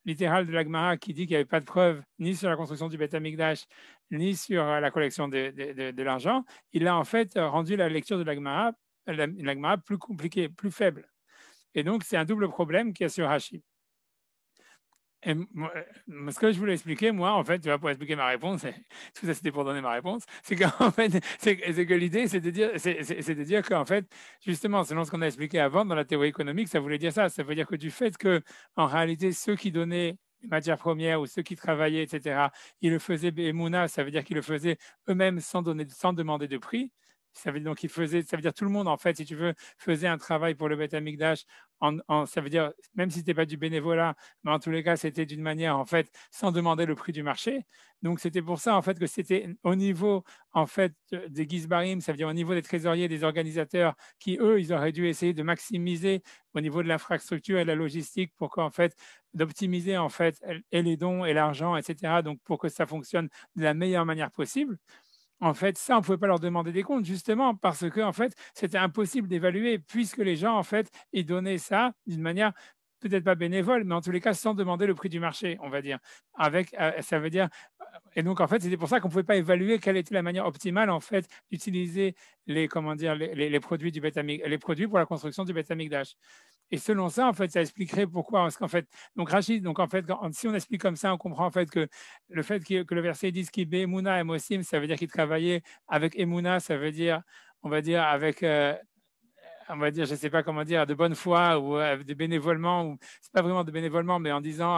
littérale de la Gemara qui dit qu'il n'y avait pas de preuve ni sur la construction du Beth Amikdash, ni sur la collection de l'argent, il a en fait rendu la lecture de la Gemara plus compliquée, plus faible. Et donc, c'est un double problème qu'il y a sur Rashi. Et ce que je voulais expliquer, moi, en fait, tu vois, pour expliquer ma réponse, tout ça c'était pour donner ma réponse, c'est qu'en fait, c'est que l'idée, c'est de dire qu'en fait, justement, selon ce qu'on a expliqué avant dans la théorie économique, ça voulait dire ça. Ça veut dire que du fait que, en réalité, ceux qui donnaient les matières premières ou ceux qui travaillaient, etc., ils le faisaient Emouna, ça veut dire qu'ils le faisaient eux-mêmes sans demander de prix. Ça veut dire tout le monde, en fait, si tu veux, faisait un travail pour le Beth Amikdash. Ça veut dire, même si ce n'était pas du bénévolat, mais en tous les cas, c'était d'une manière, en fait, sans demander le prix du marché. Donc, c'était pour ça, en fait, que c'était au niveau, en fait, des Gizbarim, ça veut dire au niveau des trésoriers, des organisateurs, qui, eux, ils auraient dû essayer de maximiser au niveau de l'infrastructure et de la logistique pour qu'en fait, d'optimiser, en fait, et les dons et l'argent, etc., donc pour que ça fonctionne de la meilleure manière possible. En fait, ça, on ne pouvait pas leur demander des comptes, justement, parce que, en fait, c'était impossible d'évaluer, puisque les gens, en fait, ils donnaient ça d'une manière peut-être pas bénévole, mais en tous les cas, sans demander le prix du marché, on va dire. Ça veut dire, et donc, en fait, c'était pour ça qu'on ne pouvait pas évaluer quelle était la manière optimale, en fait, d'utiliser les produits les produits pour la construction du Beth Amikdash. Et selon ça, en fait, ça expliquerait pourquoi. Parce qu'en fait, donc Rachid, donc en fait, si on explique comme ça, on comprend en fait que le fait que le verset dise qu'il Emouna et Mosim, ça veut dire qu'il travaillait avec Emouna, ça veut dire, on va dire, avec on va dire, je ne sais pas comment dire, de bonne foi ou de bénévolement, ou c'est pas vraiment de bénévolement, mais en disant,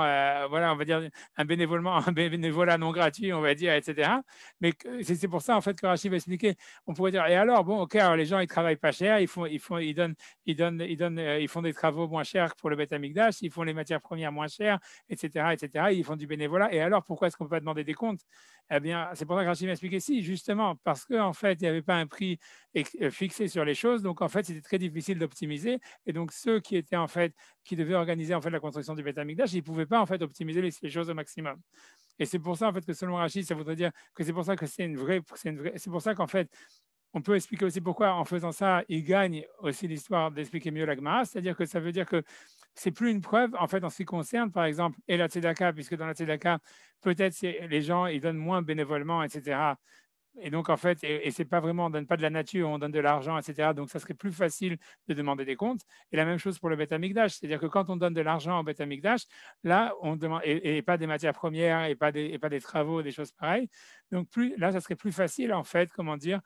voilà, on va dire un bénévolement, un bénévolat non gratuit, on va dire, etc. Mais c'est pour ça, en fait, que Rachid va expliquer. On pourrait dire, et alors, bon, ok, alors les gens, ils travaillent pas cher, ils font des travaux moins chers pour le Beth Amikdash, ils font les matières premières moins chères, etc., etc. Ils font du bénévolat. Et alors, pourquoi est-ce qu'on ne peut pas demander des comptes? Eh bien, c'est pour ça que Rachid m'a expliqué, si, justement, parce qu'en fait, il n'y avait pas un prix fixé sur les choses, donc en fait, c'était très difficile d'optimiser. Et donc, ceux qui étaient en fait, qui devaient organiser en fait la construction du Beth Amikdash, ils ne pouvaient pas en fait optimiser les choses au maximum. Et c'est pour ça en fait que selon Rachid, ça voudrait dire que c'est pour ça que c'est pour ça qu'en fait, on peut expliquer aussi pourquoi en faisant ça, il gagne aussi l'histoire d'expliquer mieux la Gemara, c'est-à-dire que ça veut dire que c'est plus une preuve en fait en ce qui concerne par exemple et la tzedaka, puisque dans la tzedaka, peut-être les gens ils donnent moins bénévolement, etc. Et donc, en fait, et c'est pas vraiment, on donne pas de la nature, on donne de l'argent, etc. Donc, ça serait plus facile de demander des comptes. Et la même chose pour le Beth Amikdash. C'est-à-dire que quand on donne de l'argent au Beth Amikdash, là, on demande, et pas des matières premières, et pas des travaux, des choses pareilles. Donc, là, ça serait plus facile, en fait, comment dire,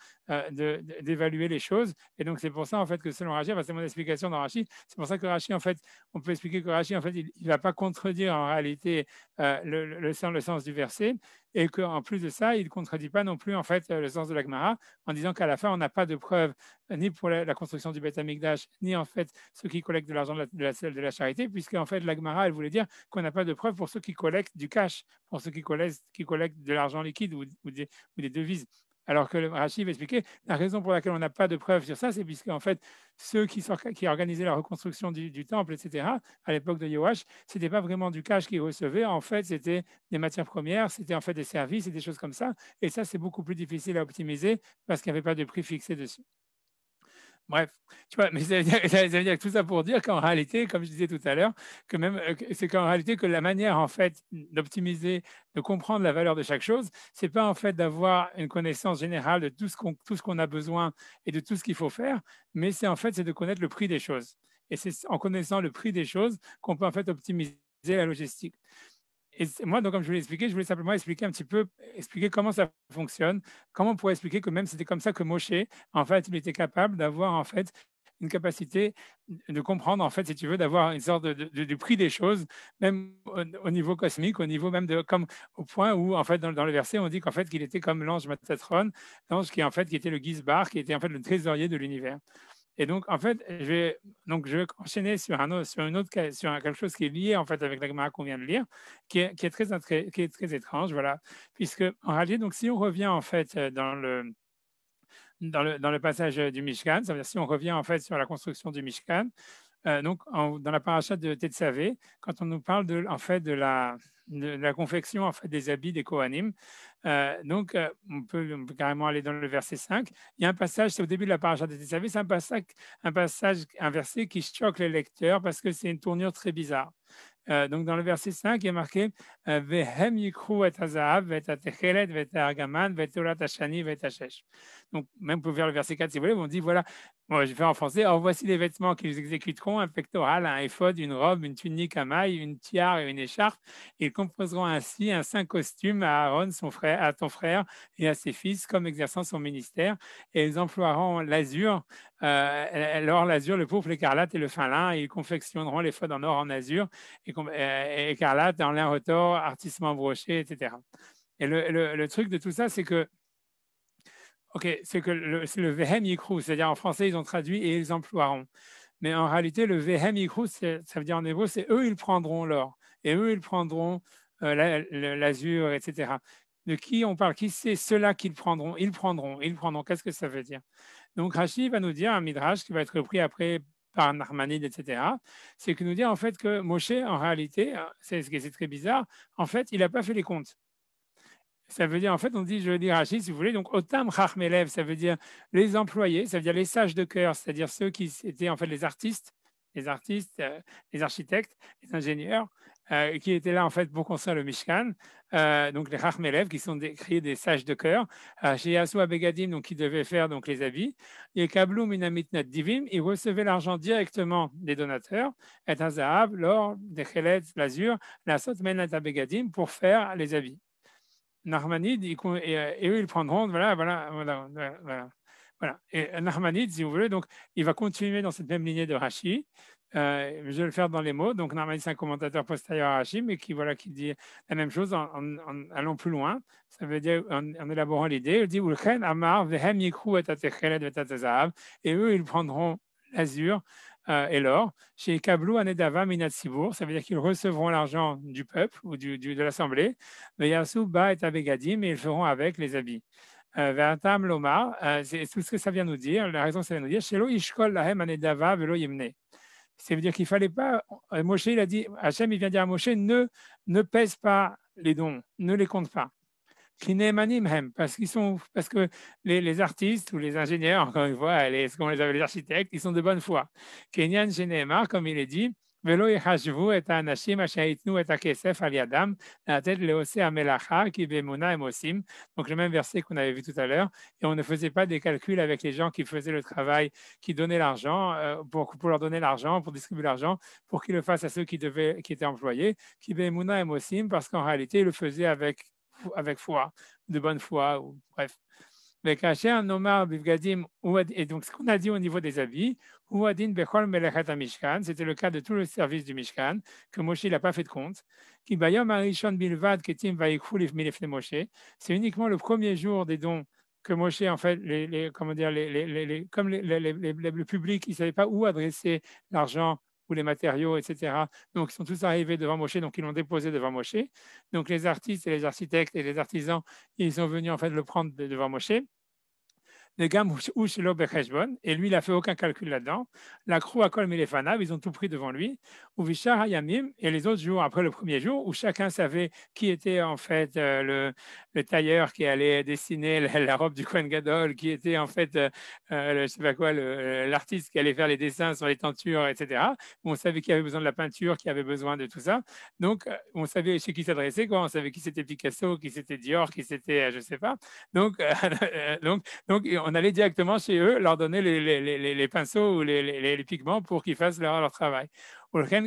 d'évaluer les choses. Et donc, c'est pour ça, en fait, que selon Rachid, c'est mon explication dans Rachid, c'est pour ça que Rachid, en fait, on peut expliquer que Rachid, en fait, il ne va pas contredire en réalité le sens du verset, et qu'en plus de ça, il ne contredit pas non plus en fait le sens de la Gemara en disant qu'à la fin, on n'a pas de preuve ni pour la construction du Beth Amikdash, ni en fait ceux qui collectent de l'argent de la charité, puisque en fait la Gemara, elle voulait dire qu'on n'a pas de preuve pour ceux qui collectent du cash, pour ceux qui collectent de l'argent liquide ou des devises. Alors que le Rashi va expliquer la raison pour laquelle on n'a pas de preuves sur ça, c'est puisque en fait ceux qui organisaient la reconstruction du temple, etc., à l'époque de Yoash, ce n'était pas vraiment du cash qu'ils recevaient, en fait c'était des matières premières, c'était en fait des services et des choses comme ça. Et ça, c'est beaucoup plus difficile à optimiser parce qu'il n'y avait pas de prix fixé dessus. Bref, tu vois, mais ça veut dire que tout ça pour dire qu'en réalité, comme je disais tout à l'heure, que même c'est qu'en réalité que la manière en fait d'optimiser, de comprendre la valeur de chaque chose, c'est pas en fait d'avoir une connaissance générale de tout ce qu'on a besoin et de tout ce qu'il faut faire, mais c'est en fait c'est de connaître le prix des choses. Et c'est en connaissant le prix des choses qu'on peut en fait optimiser la logistique. Et moi, donc, comme je voulais expliquer, je voulais simplement expliquer un petit peu, expliquer comment ça fonctionne, comment on pourrait expliquer que même c'était comme ça que Moshe, en fait, il était capable d'avoir, en fait, une capacité de comprendre, en fait, si tu veux, d'avoir une sorte de prix des choses, même au niveau cosmique, au niveau même de, comme au point où, en fait, dans le verset, on dit qu'en fait, qu'il était comme l'ange Matatron, l'ange qui, en fait, qui était le Gizbar, qui était, en fait, le trésorier de l'univers. Et donc, en fait, je vais enchaîner sur quelque chose qui est lié en fait avec la Gemara qu'on vient de lire, qui est très étrange, voilà, puisque en réalité, donc si on revient en fait dans le passage du Mishkan, ça veut dire si on revient en fait sur la construction du Mishkan, donc dans la paracha de Tetzavé, quand on nous parle en fait de la confection en fait des habits des Kohanim, donc on peut carrément aller dans le verset 5. Il y a un passage, c'est au début de la paracha de Tetzavé, c'est un verset qui choque les lecteurs parce que c'est une tournure très bizarre. Donc dans le verset 5, il y a marqué Vehem yikru et hazahav, vet hatechelet, vet ha'argaman, vet olat hashani, vet hashesh. Donc même vous pouvez faire le verset 4 si vous voulez, on dit voilà, moi je vais faire en français, alors voici les vêtements qu'ils exécuteront, un pectoral, un éphod, une robe, une tunique à mailles, une tiare et une écharpe. Ils composeront ainsi un saint costume à Aaron, son frère, à ton frère et à ses fils, comme exerçant son ministère, et ils emploieront l'azur, l'or, l'azur, le pourpre, l'écarlate et le fin lin, et ils confectionneront l'éphod en or, en azur, et écarlate, en lin retors, artistement broché, etc. Et le truc de tout ça, c'est que c'est que c'est le vehem yikru, c'est-à-dire en français, ils ont traduit et ils emploieront. Mais en réalité, le vehem yikru, ça veut dire en hébreu, c'est eux, ils prendront l'or. Et eux, ils prendront l'azur, etc. De qui on parle? Qui c'est ceux-là qu'ils prendront? Ils prendront. Qu'est-ce que ça veut dire? Donc, Rachid va nous dire, un midrash qui va être repris après par Narmanide, etc., c'est que nous dire en fait que Moshe, en réalité, c'est très bizarre, en fait, il n'a pas fait les comptes. Ça veut dire, en fait, on dit, je dis Rachid, si vous voulez, donc Otam Chachmelev, ça veut dire les employés, ça veut dire les sages de cœur, c'est-à-dire ceux qui étaient en fait les artistes, les architectes, les ingénieurs, qui étaient là en fait pour construire le Mishkan, donc les Chachmelev, qui sont décriés des sages de cœur, chez Yasua Begadim, donc qui devaient faire donc les habits, et Kablu Minamitnat Divim, ils recevaient l'argent directement des donateurs, et Hazahav, l'or, des Chelet, l'azur, la Sot Menat Begadim, pour faire les habits. Narmanide, et eux, ils prendront, voilà. Voilà. Et Nachmanide, si vous voulez, donc, il va continuer dans cette même lignée de Rashi. Je vais le faire dans les mots. Donc, Nachmanide, c'est un commentateur postérieur à Rashi, mais qui dit la même chose en allant plus loin. Ça veut dire, en élaborant l'idée, il dit Ulchen Amar vehem yikhu et atechelet et atezahav. Et eux, ils prendront l'azur et l'or. Chez Kablou Anedava Minatsibour, ça veut dire qu'ils recevront l'argent du peuple ou de l'assemblée. Mais Yasu Ba et Abegadim, et ils feront avec les habits. Ve'atam Lomar, c'est tout ce que ça vient nous dire. La raison, ça vient nous dire Shelo Ishkol Lahem Anedava Velo Yemne. Ça veut dire qu'il ne fallait pas. Moshe, il a dit, Hachem, il vient dire à Moshe, ne pèse pas les dons, ne les compte pas. Parce que les artistes ou les ingénieurs, encore une fois, ce qu'on les appelle les architectes, ils sont de bonne foi. Kenyan Sheneemar, comme il est dit, Velo yechashvu et anashim ashaitnu et akesef al yadam natet leose amelacha ki bemuna emosim. Donc le même verset qu'on avait vu tout à l'heure. Et on ne faisait pas des calculs avec les gens qui faisaient le travail, qui donnaient l'argent pour leur donner l'argent, pour distribuer l'argent, pour qu'ils le fassent à ceux qui étaient employés, qui bemuna emosim, parce qu'en réalité ils le faisaient avec foi, de bonne foi, ou bref. Et donc, ce qu'on a dit au niveau des habits, c'était le cas de tout le service du Mishkan, que Moshe n'a pas fait de compte. C'est uniquement le premier jour des dons que Moshe, en fait, comme le public, il ne savait pas où adresser l'argent ou les matériaux, etc. Donc, ils sont tous arrivés devant Moshe, donc ils l'ont déposé devant Moshe. Donc, les artistes et les architectes et les artisans, ils sont venus en fait le prendre devant Moshe. Le Gam Ushelo Becheshbon, et lui, il n'a fait aucun calcul là-dedans. La Krou Akol Milefanav, ils ont tout pris devant lui. Ou Vishar Hayamim, et les autres jours, après le premier jour, où chacun savait qui était en fait le tailleur qui allait dessiner la robe du Kohen Gadol, qui était en fait, je sais pas quoi, l'artiste qui allait faire les dessins sur les tentures, etc. On savait qui avait besoin de la peinture, qui avait besoin de tout ça. Donc, on savait chez qui s'adresser, quoi. On savait qui c'était Picasso, qui c'était Dior, qui c'était, je sais pas. Donc, donc, on allait directement chez eux, leur donner les pinceaux ou les pigments pour qu'ils fassent leur travail.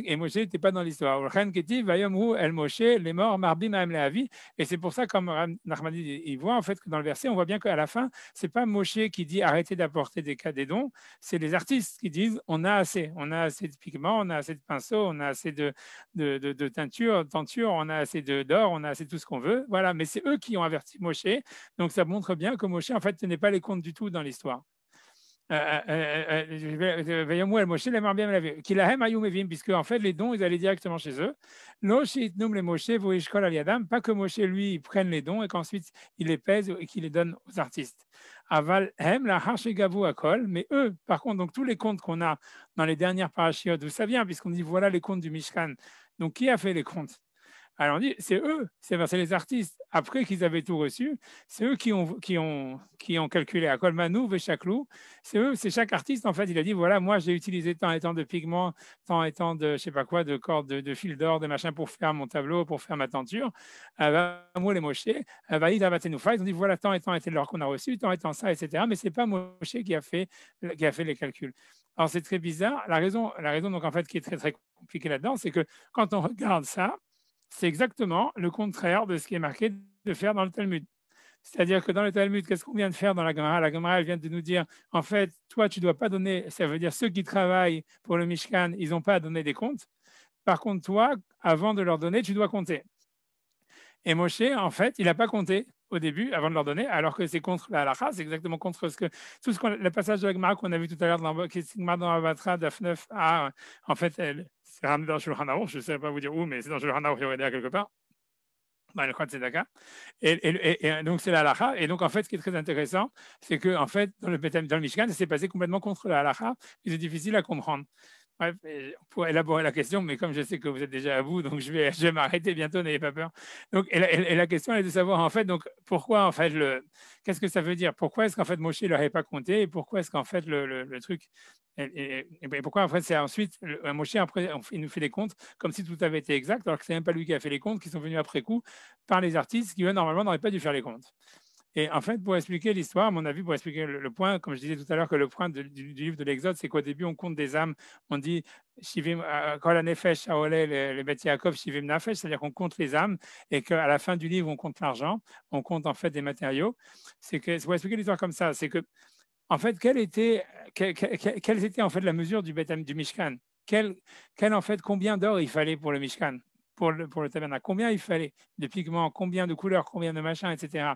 Et Moshe n'était pas dans l'histoire. Les morts, Marbim Lehavi. Et c'est pour ça, comme Nachmani il voit, en fait, que dans le verset, on voit bien qu'à la fin, c'est pas Moshe qui dit arrêtez d'apporter des dons, c'est les artistes qui disent on a assez de pigments, on a assez de pinceaux, on a assez de teinture, on a assez d'or, on a assez de tout ce qu'on veut. Voilà, mais c'est eux qui ont averti Moshe. Donc ça montre bien que Moshe, en fait, tenait pas les comptes du tout dans l'histoire. Puisque en fait les dons ils allaient directement chez eux. Pas que Moshe lui il prenne les dons et qu'ensuite il les pèse et qu'il les donne aux artistes. Mais eux par contre, donc tous les comptes qu'on a dans les dernières parachiotes, d'où ça vient, puisqu'on dit voilà les comptes du Mishkan. Donc qui a fait les comptes? Alors on dit, c'est eux, c'est les artistes. Après qu'ils avaient tout reçu, c'est eux qui ont calculé à Kolmanou, Véchaklou. C'est eux, c'est chaque artiste, en fait, il a dit, voilà, moi j'ai utilisé tant et tant de pigments, tant et tant de, je sais pas quoi, de cordes, de fils d'or, de machin pour faire mon tableau, pour faire ma tenture. Moi, les Moshe, ils ont dit, voilà, tant et tant était l'or qu'on a reçu, tant et tant ça, etc. Mais c'est pas Moshe qui a fait les calculs. Alors c'est très bizarre. La raison, donc, en fait, qui est très, très compliquée là-dedans, c'est que quand on regarde ça, c'est exactement le contraire de ce qui est marqué de faire dans le Talmud. C'est-à-dire que dans le Talmud, qu'est-ce qu'on vient de faire dans la Gemara? La Gemara, elle vient de nous dire, en fait, toi, tu ne dois pas donner, ça veut dire ceux qui travaillent pour le Mishkan, ils n'ont pas à donner des comptes. Par contre, toi, avant de leur donner, tu dois compter. Et Moshe, en fait, il n'a pas compté au début, avant de leur donner, alors que c'est contre la halakha, c'est exactement contre le passage de la Gemara qu'on a vu tout à l'heure dans la Batra, Daf 9, en fait, c'est ramené dans le Shulchan Aruch, je ne sais pas vous dire où, mais c'est dans le Shulchan Aruch, il y aurait quelque part. Dans le Chod Tzedaka. Et donc, c'est la halakha. Et donc, en fait, ce qui est très intéressant, c'est que, en fait, dans le Mishkan, ça s'est passé complètement contre la halakha, et c'est difficile à comprendre. Bref, on pourrait élaborer la question, mais comme je sais que vous êtes déjà à bout, donc je vais m'arrêter bientôt, n'ayez pas peur. Donc, et la question est de savoir, en fait, donc, pourquoi, en fait, qu'est-ce que ça veut dire? Pourquoi est-ce qu'en fait, Moshe ne l'aurait pas compté? Et pourquoi est-ce qu'en fait, le truc, et pourquoi, en fait, c'est ensuite, Moshe, après, il nous fait des comptes comme si tout avait été exact, alors que c'est même pas lui qui a fait les comptes, qui sont venus après coup par les artistes qui, eux, normalement, n'auraient pas dû faire les comptes. Et en fait, pour expliquer l'histoire, à mon avis, pour expliquer le point, comme je disais tout à l'heure, que le point du livre de l'Exode, c'est qu'au début, on compte des âmes. On dit Shivim, Kol Hanefesh, Haoleh, le Bet Yaakov, Shivim Nafesh, c'est-à-dire qu'on compte les âmes et qu'à la fin du livre, on compte l'argent, on compte en fait des matériaux. C'est pour expliquer l'histoire comme ça, c'est que en fait, quelle était en fait la mesure du Mishkan? En fait, combien d'or il fallait pour le Mishkan, pour le tabernacle? Combien il fallait de pigments, combien de couleurs, combien de machins, etc.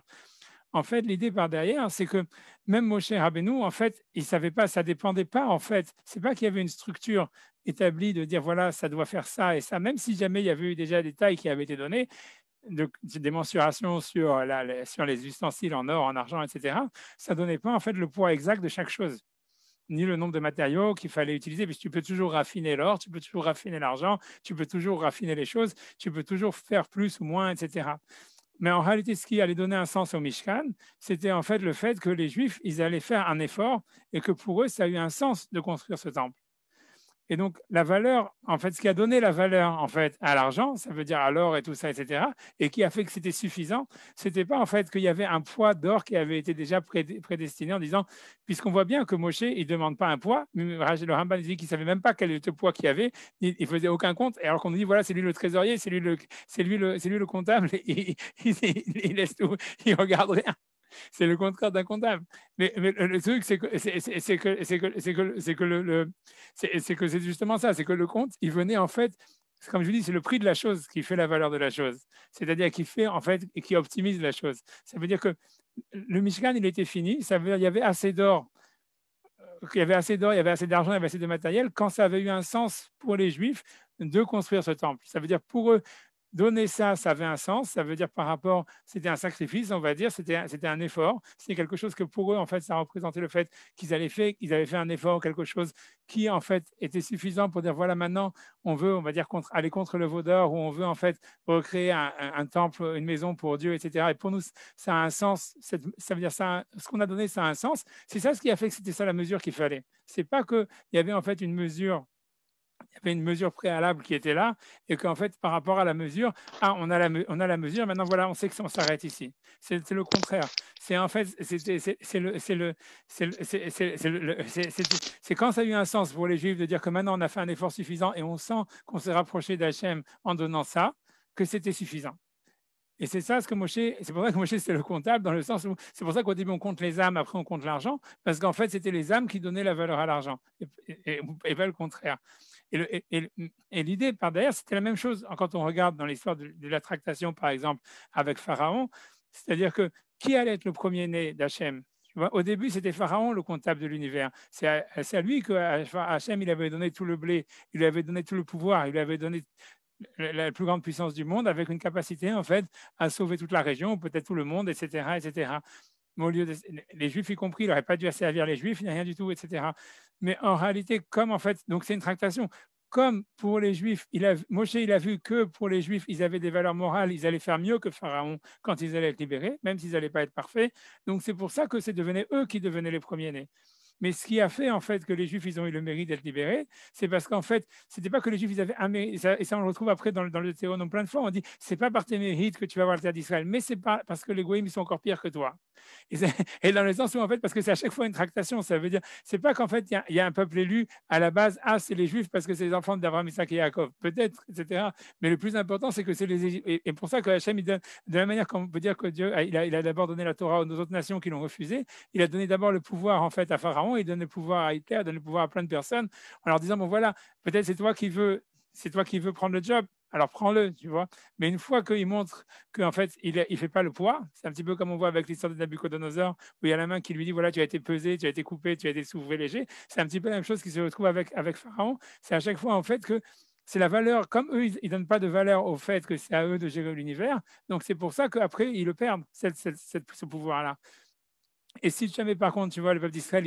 En fait, l'idée par derrière, c'est que même Moshe Rabbeinu, en fait, il savait pas, ça dépendait pas, en fait. C'est pas qu'il y avait une structure établie de dire, voilà, ça doit faire ça et ça, même si jamais il y avait eu déjà des tailles qui avaient été données, des mensurations sur les ustensiles en or, en argent, etc., ça donnait pas, en fait, le poids exact de chaque chose, ni le nombre de matériaux qu'il fallait utiliser, puisque tu peux toujours raffiner l'or, tu peux toujours raffiner l'argent, tu peux toujours raffiner les choses, tu peux toujours faire plus ou moins, etc. Mais en réalité, ce qui allait donner un sens au Mishkan, c'était en fait le fait que les Juifs, ils allaient faire un effort et que pour eux, ça a eu un sens de construire ce temple. Et donc, la valeur, en fait, ce qui a donné la valeur, en fait, à l'argent, ça veut dire à l'or et tout ça, etc., et qui a fait que c'était suffisant, c'était pas, en fait, qu'il y avait un poids d'or qui avait été déjà prédestiné en disant, puisqu'on voit bien que Moshe, il demande pas un poids, le Rambam dit qu'il savait même pas quel était le poids qu'il y avait, il faisait aucun compte, et alors qu'on nous dit, voilà, c'est lui le trésorier, c'est lui le comptable, il laisse tout, il regarde rien. C'est le contraire d'un comptable. Mais le truc, c'est que c'est justement ça, c'est que le compte, il venait en fait, comme je vous dis, c'est le prix de la chose qui fait la valeur de la chose. C'est-à-dire qui fait en fait et qui optimise la chose. Ça veut dire que le Mishkan, il était fini. Ça veut dire qu'il y avait assez d'or, il y avait assez d'argent, il y avait assez de matériel quand ça avait eu un sens pour les Juifs de construire ce temple. Ça veut dire pour eux, donner ça, ça avait un sens. Ça veut dire par rapport, c'était un sacrifice, on va dire, c'était un effort. C'était quelque chose que pour eux, en fait, ça représentait le fait qu'ils avaient fait un effort, quelque chose qui, en fait, était suffisant pour dire, voilà, maintenant, on veut, on va dire, aller contre le veau d'or, ou on veut, en fait, recréer un temple, une maison pour Dieu, etc. Et pour nous, ça a un sens. Ça veut dire, ce qu'on a donné, ça a un sens. C'est ça ce qui a fait que c'était ça la mesure qu'il fallait. C'est pas qu'il y avait, en fait, une mesure préalable qui était là et qu'en fait, par rapport à la mesure, on a la mesure, maintenant voilà, on sait qu'on s'arrête ici. C'est le contraire. C'est en fait, c'est quand ça a eu un sens pour les Juifs de dire que maintenant on a fait un effort suffisant et on sent qu'on s'est rapproché d'Hachem en donnant ça, que c'était suffisant. Et c'est ça ce que Moshe, c'est pour ça que Moshe c'est le comptable, dans le sens où c'est pour ça qu'au début on compte les âmes, après on compte l'argent, parce qu'en fait c'était les âmes qui donnaient la valeur à l'argent, et pas le contraire. Et l'idée par derrière, c'était la même chose quand on regarde dans l'histoire de la tractation, par exemple, avec Pharaon, c'est-à-dire que qui allait être le premier-né d'Hachem? Au début, c'était Pharaon, le comptable de l'univers. C'est à lui que Hachem, il avait donné tout le blé, il lui avait donné tout le pouvoir, il lui avait donné la plus grande puissance du monde avec une capacité, en fait, à sauver toute la région, peut-être tout le monde, etc., etc. Mais au lieu les Juifs y compris, il n'aurait pas dû asservir les Juifs, il n'y a rien du tout, etc. Mais en réalité, comme en fait, donc c'est une tractation. Comme pour les Juifs, Moshe, il a vu que pour les Juifs, ils avaient des valeurs morales, ils allaient faire mieux que Pharaon quand ils allaient être libérés, même s'ils n'allaient pas être parfaits. Donc c'est pour ça que c'est devenait eux qui devenaient les premiers-nés. Mais ce qui a fait en fait que les Juifs ils ont eu le mérite d'être libérés, c'est parce qu'en fait, c'était pas que les Juifs ils avaient un mérite, et ça on le retrouve après dans le Deutéronome plein de fois, on dit c'est pas par tes mérites que tu vas avoir la terre d'Israël, mais c'est pas parce que les Goïms ils sont encore pires que toi. Et dans le sens où en fait, parce que c'est à chaque fois une tractation, ça veut dire, c'est pas qu'en fait il y a un peuple élu à la base, c'est les Juifs parce que c'est les enfants d'Abraham, Isaac et Jacob, peut-être, etc. Mais le plus important c'est que c'est les Égyptiens. Et pour ça que Hachem, il donne, de la manière qu'on peut dire que Dieu, il a d'abord donné la Torah aux autres nations qui l'ont refusé, il a donné d'abord le pouvoir en fait à Pharaon, il donne le pouvoir à Hitler, il donne le pouvoir à plein de personnes, en leur disant bon voilà, peut-être c'est toi qui veux prendre le job, alors prends-le, tu vois. Mais une fois qu'il montre qu'en fait, il ne fait pas le poids, c'est un petit peu comme on voit avec l'histoire de Nabucodonosor, où il y a la main qui lui dit, voilà, tu as été pesé, tu as été coupé, tu as été soulevé léger. C'est un petit peu la même chose qui se retrouve avec Pharaon. C'est à chaque fois, en fait, que c'est la valeur, comme eux, ils ne donnent pas de valeur au fait que c'est à eux de gérer l'univers. Donc, c'est pour ça qu'après, ils le perdent, ce pouvoir-là. Et si jamais, par contre, tu vois, le peuple d'Israël,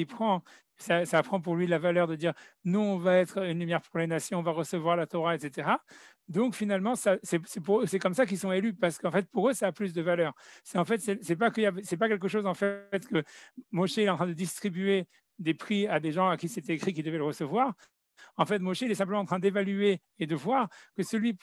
ça prend pour lui la valeur de dire, nous, on va être une lumière pour les nations, on va recevoir la Torah, etc. Donc, finalement, c'est comme ça qu'ils sont élus, parce qu'en fait, pour eux, ça a plus de valeur. En fait, c'est pas quelque chose, en fait, que Moshe est en train de distribuer des prix à des gens à qui c'était écrit qu'ils devaient le recevoir. En fait, Moshe, il est simplement en train d'évaluer et de voir que celui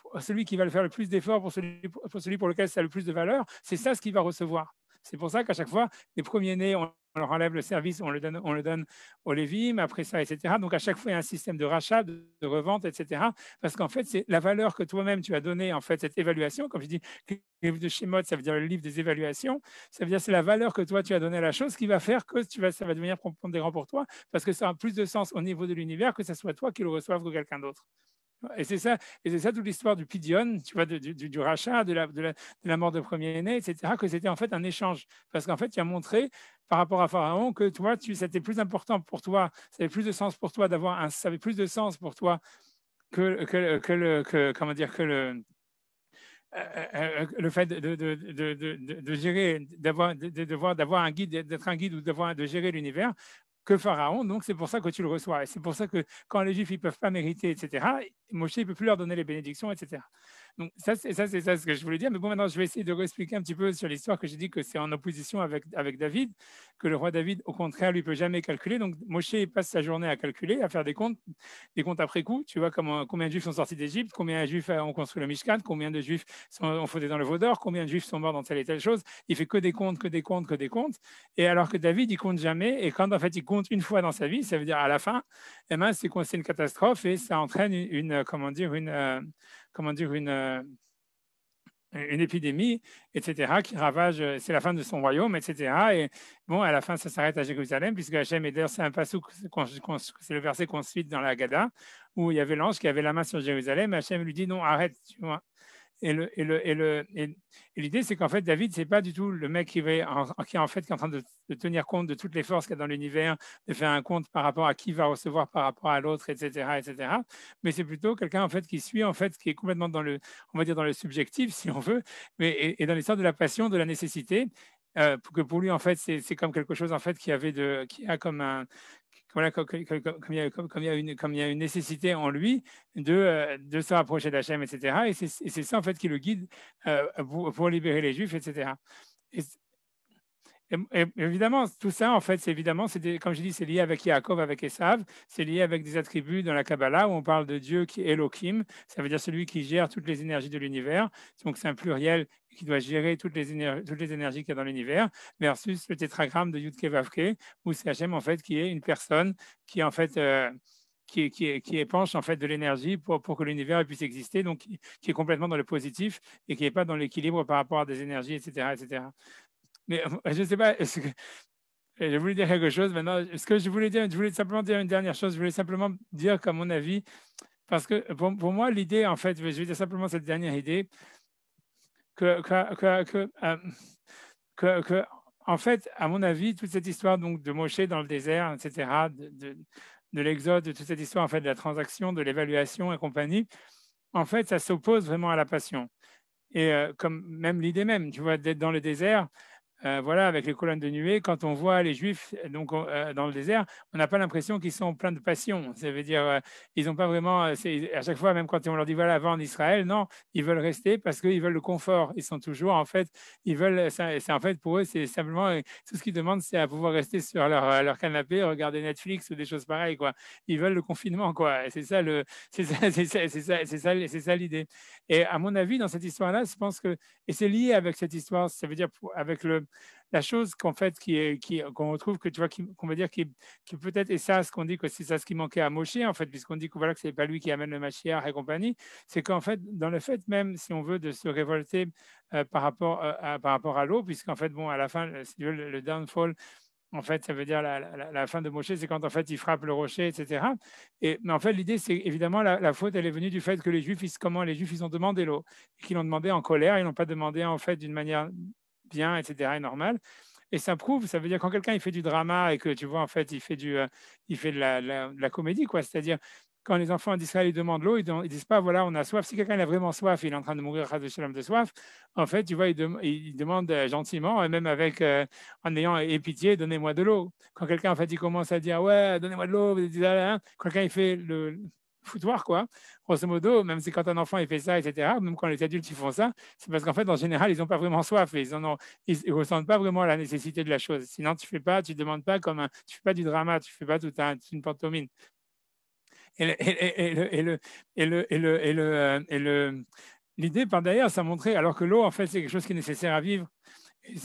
qui va le faire le plus d'efforts pour celui pour lequel ça a le plus de valeur, c'est ça ce qu'il va recevoir. C'est pour ça qu'à chaque fois, les premiers-nés ont leur enlève le service, on le donne aux Lévites, après ça, etc. Donc, à chaque fois, il y a un système de rachat, de revente, etc. Parce qu'en fait, c'est la valeur que toi-même, tu as donnée, en fait, cette évaluation, comme je dis, le livre de Shemot, ça veut dire le livre des évaluations, ça veut dire c'est la valeur que toi, tu as donnée à la chose qui va faire que ça va devenir prépondérant pour toi, parce que ça a plus de sens au niveau de l'univers que ce soit toi qui le reçoive que quelqu'un d'autre. Et c'est ça toute l'histoire du Pidion, tu vois, du rachat, de la mort de premier-né, etc., que c'était en fait un échange. Parce qu'en fait, tu as montré par rapport à Pharaon que toi, c'était plus important pour toi, ça avait plus de sens pour toi ça avait plus de sens pour toi comment dire, que le fait de gérer, d'avoir un guide, d'être un guide ou de gérer l'univers que Pharaon. Donc, c'est pour ça que tu le reçois. Et c'est pour ça que quand les Juifs ne peuvent pas mériter, etc., Moshe ne peut plus leur donner les bénédictions, etc. Donc, ça, c'est ça ce que je voulais dire. Mais bon, maintenant, je vais essayer de réexpliquer un petit peu sur l'histoire que j'ai dit que c'est en opposition avec David, que le roi David, au contraire, lui peut jamais calculer. Donc, Moshe passe sa journée à calculer, à faire des comptes après coup. Tu vois combien de Juifs sont sortis d'Égypte, combien de Juifs ont construit le Mishkan, combien de Juifs ont fondé dans le veau d'or, combien de Juifs sont morts dans telle et telle chose. Il fait que des comptes, que des comptes, que des comptes. Et alors que David, il compte jamais. Et quand en fait il compte une fois dans sa vie, ça veut dire à la fin, eh ben, c'est une catastrophe et ça entraîne une épidémie, etc., qui ravage, c'est la fin de son royaume, etc. Et bon, à la fin, ça s'arrête à Jérusalem, puisque Hachem, et d'ailleurs, c'est un passouk, c'est le verset qu'on cite dans la Haggadah, où il y avait l'ange qui avait la main sur Jérusalem, Hachem lui dit non, arrête, tu vois. Et l'idée, c'est qu'en fait, David, c'est pas du tout le mec qui est en train de tenir compte de toutes les forces qu'il y a dans l'univers, de faire un compte par rapport à qui va recevoir par rapport à l'autre, etc., etc. Mais c'est plutôt quelqu'un en fait qui suit, en fait, qui est complètement on va dire dans le subjectif, si on veut, mais et dans l'histoire de la passion, de la nécessité. Que pour lui, en fait, c'est comme quelque chose en fait qui a comme un voilà, comme il y a une nécessité en lui de se rapprocher d'Hachem, etc. Et c'est ça, en fait, qui le guide pour libérer les Juifs, etc. Et, évidemment, tout ça, en fait, comme je dis, c'est lié avec Yaakov, avec Esav, c'est lié avec des attributs dans la Kabbalah où on parle de Dieu qui est Elohim, ça veut dire celui qui gère toutes les énergies de l'univers. Donc, c'est un pluriel qui doit gérer toutes les énergies qu'il y a dans l'univers, versus le tétragramme de Yudke Vavke, où c'est Hachem, en fait, qui est une personne qui, en fait, qui épanche en fait de l'énergie pour que l'univers puisse exister, donc qui est complètement dans le positif et qui n'est pas dans l'équilibre par rapport à des énergies, etc., etc. Mais je ne sais pas, je voulais dire quelque chose maintenant. Ce que je voulais simplement dire une dernière chose. Je voulais simplement dire qu'à mon avis, parce que pour moi, l'idée, en fait, je vais dire simplement cette dernière idée, que, en fait, à mon avis, toute cette histoire donc, de Moshe dans le désert, etc., de l'exode, de toute cette histoire en fait, de la transaction, de l'évaluation et compagnie, en fait, ça s'oppose vraiment à la passion. Et comme même l'idée même, tu vois, d'être dans le désert, voilà, avec les colonnes de nuée, quand on voit les Juifs donc, dans le désert, on n'a pas l'impression qu'ils sont pleins de passion. Ça veut dire, ils n'ont pas vraiment, à chaque fois, même quand on leur dit, voilà, va en Israël, non, ils veulent rester parce qu'ils veulent le confort. Ils sont toujours, en fait, ils veulent, c'est en fait, pour eux, c'est simplement, tout ce qu'ils demandent, c'est à pouvoir rester sur leur canapé, regarder Netflix ou des choses pareilles, quoi. Ils veulent le confinement, quoi. Et c'est ça l'idée. Et à mon avis, dans cette histoire-là, je pense que, et c'est lié avec cette histoire, ça veut dire, avec la chose qu'en fait qu'on retrouve que tu vois qu'on va dire qui peut-être, et ça ce qu'on dit que c'est ça ce qui manquait à Moshe en fait, puisqu'on dit que voilà que c'est pas lui qui amène le Mashiach et compagnie, c'est qu'en fait dans le fait même si on veut de se révolter par rapport à l'eau, puisqu'en fait bon à la fin le downfall, en fait, ça veut dire la fin de Moshe, c'est quand en fait il frappe le rocher, etc. Mais en fait, l'idée, c'est évidemment la faute, elle est venue du fait que les Juifs, ils ont demandé l'eau, et qu'ils l'ont demandé en colère, ils n'ont pas demandé en fait d'une manière bien, etc., et normale. Et ça prouve, ça veut dire quand quelqu'un il fait du drama et que tu vois en fait il fait de la comédie, quoi. C'est-à-dire quand les enfants d'Israël ils demandent l'eau, ils disent pas voilà on a soif. Si quelqu'un a vraiment soif, il est en train de mourir de soif. En fait, tu vois, il demande gentiment, et même avec en ayant pitié, donnez-moi de l'eau. Quand quelqu'un en fait il commence à dire ouais donnez-moi de l'eau, quand quelqu'un il fait le foutoir, quoi. Grosso modo, même si quand un enfant il fait ça, etc., même quand les adultes ils font ça, c'est parce qu'en fait, en général, ils n'ont pas vraiment soif et ils ressentent pas vraiment la nécessité de la chose. Sinon, tu demandes pas tu fais pas du drama, tu fais pas une pantomime. L'idée par derrière, ça montrait, alors que l'eau, en fait, c'est quelque chose qui est nécessaire à vivre.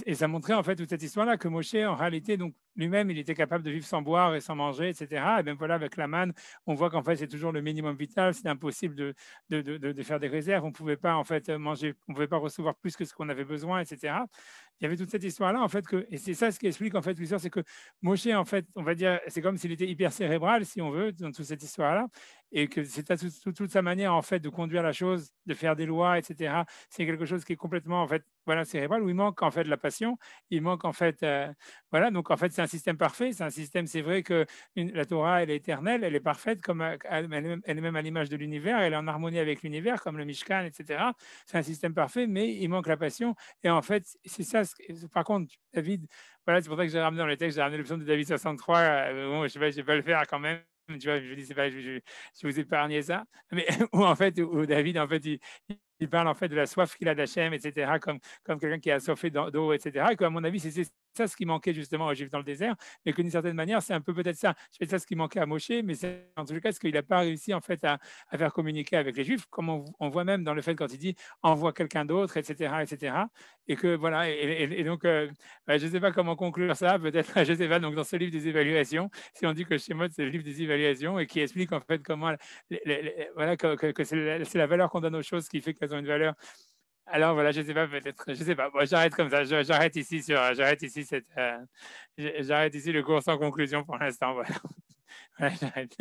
Et ça montrait, en fait, toute cette histoire-là, que Moshe, en réalité, donc, lui-même, il était capable de vivre sans boire et sans manger, etc. Et bien voilà, avec la manne, on voit qu'en fait, c'est toujours le minimum vital. C'est impossible de faire des réserves. On ne pouvait pas en fait manger, on ne pouvait pas recevoir plus que ce qu'on avait besoin, etc. Il y avait toute cette histoire-là, en fait, et c'est ça ce qui explique en fait l'histoire, c'est que Moshe, en fait, on va dire, c'est comme s'il était hyper cérébral, si on veut, dans toute cette histoire-là, et que c'est toute sa manière en fait de conduire la chose, de faire des lois, etc. C'est quelque chose qui est complètement en fait, voilà, cérébral, où il manque en fait la passion, il manque en fait, voilà, donc en fait c'est un système parfait, c'est un système, c'est vrai que la Torah elle est éternelle, elle est parfaite, comme elle est même à l'image de l'univers, elle est en harmonie avec l'univers, comme le Mishkan, etc. C'est un système parfait, mais il manque la passion, et en fait c'est ça. Par contre, David, voilà, c'est pour ça que j'ai ramené dans le texte, j'ai ramené le psaume de David 63. Bon, je sais pas, je vais pas le faire quand même. Tu vois, je dis, c'est pas, je vous épargner ça. Mais où en fait, où David, en fait, il parle en fait de la soif qu'il a d'Hachem, etc., comme quelqu'un qui a soif d'eau, etc. Et qu'à mon avis, c'est ça ce qui manquait justement aux Juifs dans le désert, mais que d'une certaine manière, c'est un peu peut-être ça. C'est ça ce qui manquait à Moshe, mais c'est en tout cas ce qu'il n'a pas réussi en fait à faire communiquer avec les Juifs, comme on voit même dans le fait quand il dit envoie quelqu'un d'autre, etc., etc. Et que voilà, et donc, je ne sais pas comment conclure ça, peut-être, je ne sais pas, donc dans ce livre des évaluations, si on dit que Shemot, c'est le livre des évaluations et qui explique en fait comment, voilà, que c'est la valeur qu'on donne aux choses qui fait qu'elles ont une valeur. Alors voilà, je ne sais pas, peut-être, je ne sais pas. Bon, j'arrête comme ça, j'arrête ici j'arrête ici j'arrête ici le cours sans conclusion pour l'instant, voilà. Voilà, j'arrête.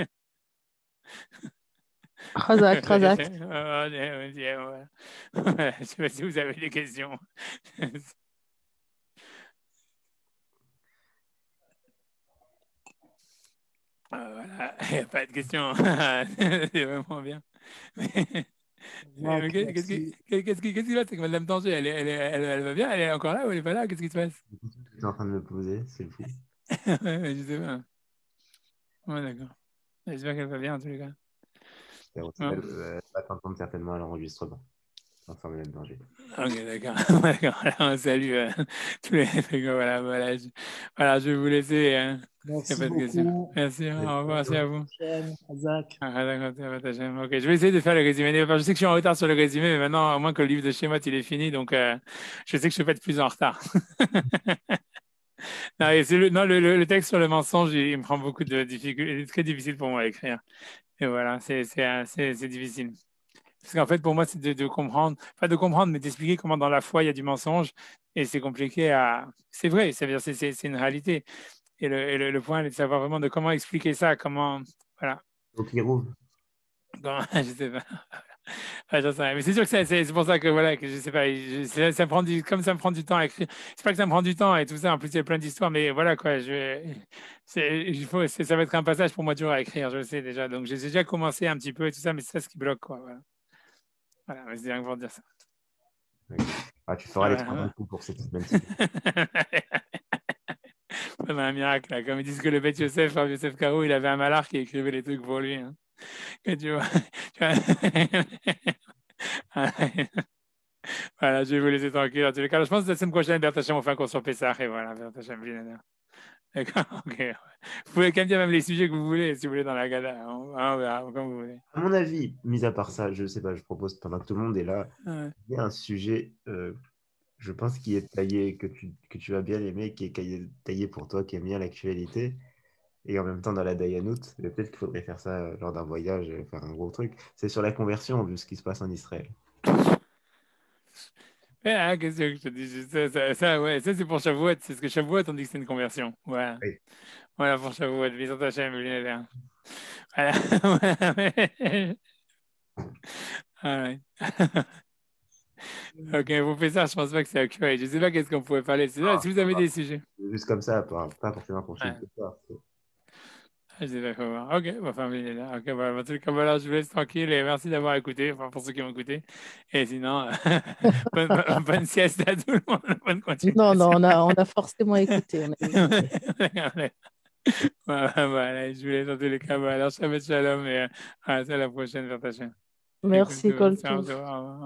Razak, Razak. Voilà. Je ne sais pas si vous avez des questions. Voilà, il n'y a pas de question. C'est vraiment bien. Qu'est-ce qui va? C'est que Madame Tanger, elle va bien? Elle est encore là ou elle n'est pas là? Qu'est-ce qui se passe? Tu es en train de me poser, c'est fou. Ouais, je sais pas. Ouais, d'accord. J'espère qu'elle va bien en tous les cas. Elle va t'entendre certainement à l'enregistrement. Enfin, même danger. Ok, d'accord. D'accord. Alors, salut tous les. Voilà, voilà, je vais vous laisser. Il n'y a Merci pas de questions. beaucoup. Merci, au revoir, merci à vous. Razak. Ah, d'accord, ok, je vais essayer de faire le résumé. Enfin, je sais que je suis en retard sur le résumé, mais maintenant, au moins que le livre de schéma, il est fini, donc je sais que je ne vais pas être plus en retard. Non, et non, le texte sur le mensonge, il me prend beaucoup de difficultés. Il est très difficile pour moi à écrire. Et voilà, c'est difficile. Parce qu'en fait, pour moi, c'est de comprendre, pas de comprendre, mais d'expliquer comment dans la foi, il y a du mensonge. Et c'est compliqué à. C'est vrai, c'est une réalité. Et le point est de savoir vraiment de comment expliquer ça, comment. Voilà. Au Kirou. Je sais pas. Ouais, j'en sais rien. Mais c'est sûr que c'est pour ça que voilà, que je sais pas, ça me prend comme ça me prend du temps à écrire. C'est pas que ça me prend du temps et tout ça. En plus, il y a plein d'histoires, mais voilà quoi. Ça va être un passage pour moi dur à écrire, je le sais déjà. Donc j'ai déjà commencé un petit peu et tout ça, mais c'est ça ce qui bloque quoi. Voilà, mais c'est rien que pour dire ça. Ah, tu feras les 3 coups pour cette semaine-ci. C'est un miracle, là. Comme ils disent que le bête Yosef, Yosef Karo, il avait un malard qui écrivait les trucs pour lui. Hein. Et tu vois, voilà, je vais vous laisser tranquille. En tous les cas, je pense que la semaine prochaine, Bertachem, on fait un cours sur Pessah. Et voilà, Bertachem, bien. D'accord, ok. Vous pouvez quand même dire même les sujets que vous voulez, si vous voulez, dans la gala. On verra, comme vous voulez. À mon avis, mis à part ça, je sais pas, je propose pendant que tout le monde est là, Ouais. il y a un sujet, je pense, qui est taillé, que tu vas bien aimer, qui est taillé pour toi, qui aime bien l'actualité, et en même temps dans la Dayanout. Peut-être qu'il faudrait faire ça lors d'un voyage, faire un gros truc. C'est sur la conversion, vu ce qui se passe en Israël. Qu'est-ce que je te dis? Ouais, ça c'est pour Shavuot. C'est ce que Shavuot, on dit que c'est une conversion. Voilà. Oui. Voilà pour Shavuot. Bisous Hachem, Voilà. Voilà. Ok, vous faites ça, je pense pas que c'est accurate. Je sais pas qu'est-ce qu'on pourrait parler. C'est ça, Ah, si vous avez des sujets. juste comme ça, pas forcément pour Ouais. suivre le soir. Je sais pas comment. Ok, ma famille est là. Ok, voilà, en tout cas, voilà, je vous laisse tranquille et merci d'avoir écouté, enfin, pour ceux qui ont écouté. Et sinon, bonne sieste à tout le monde, bonne continuation. Non, on a forcément écouté. Voilà, je vous laisse dans tous les cas. Alors, Shabbat Shalom et à la prochaine, Vertachem. Merci, Écoute, Coltou. au revoir.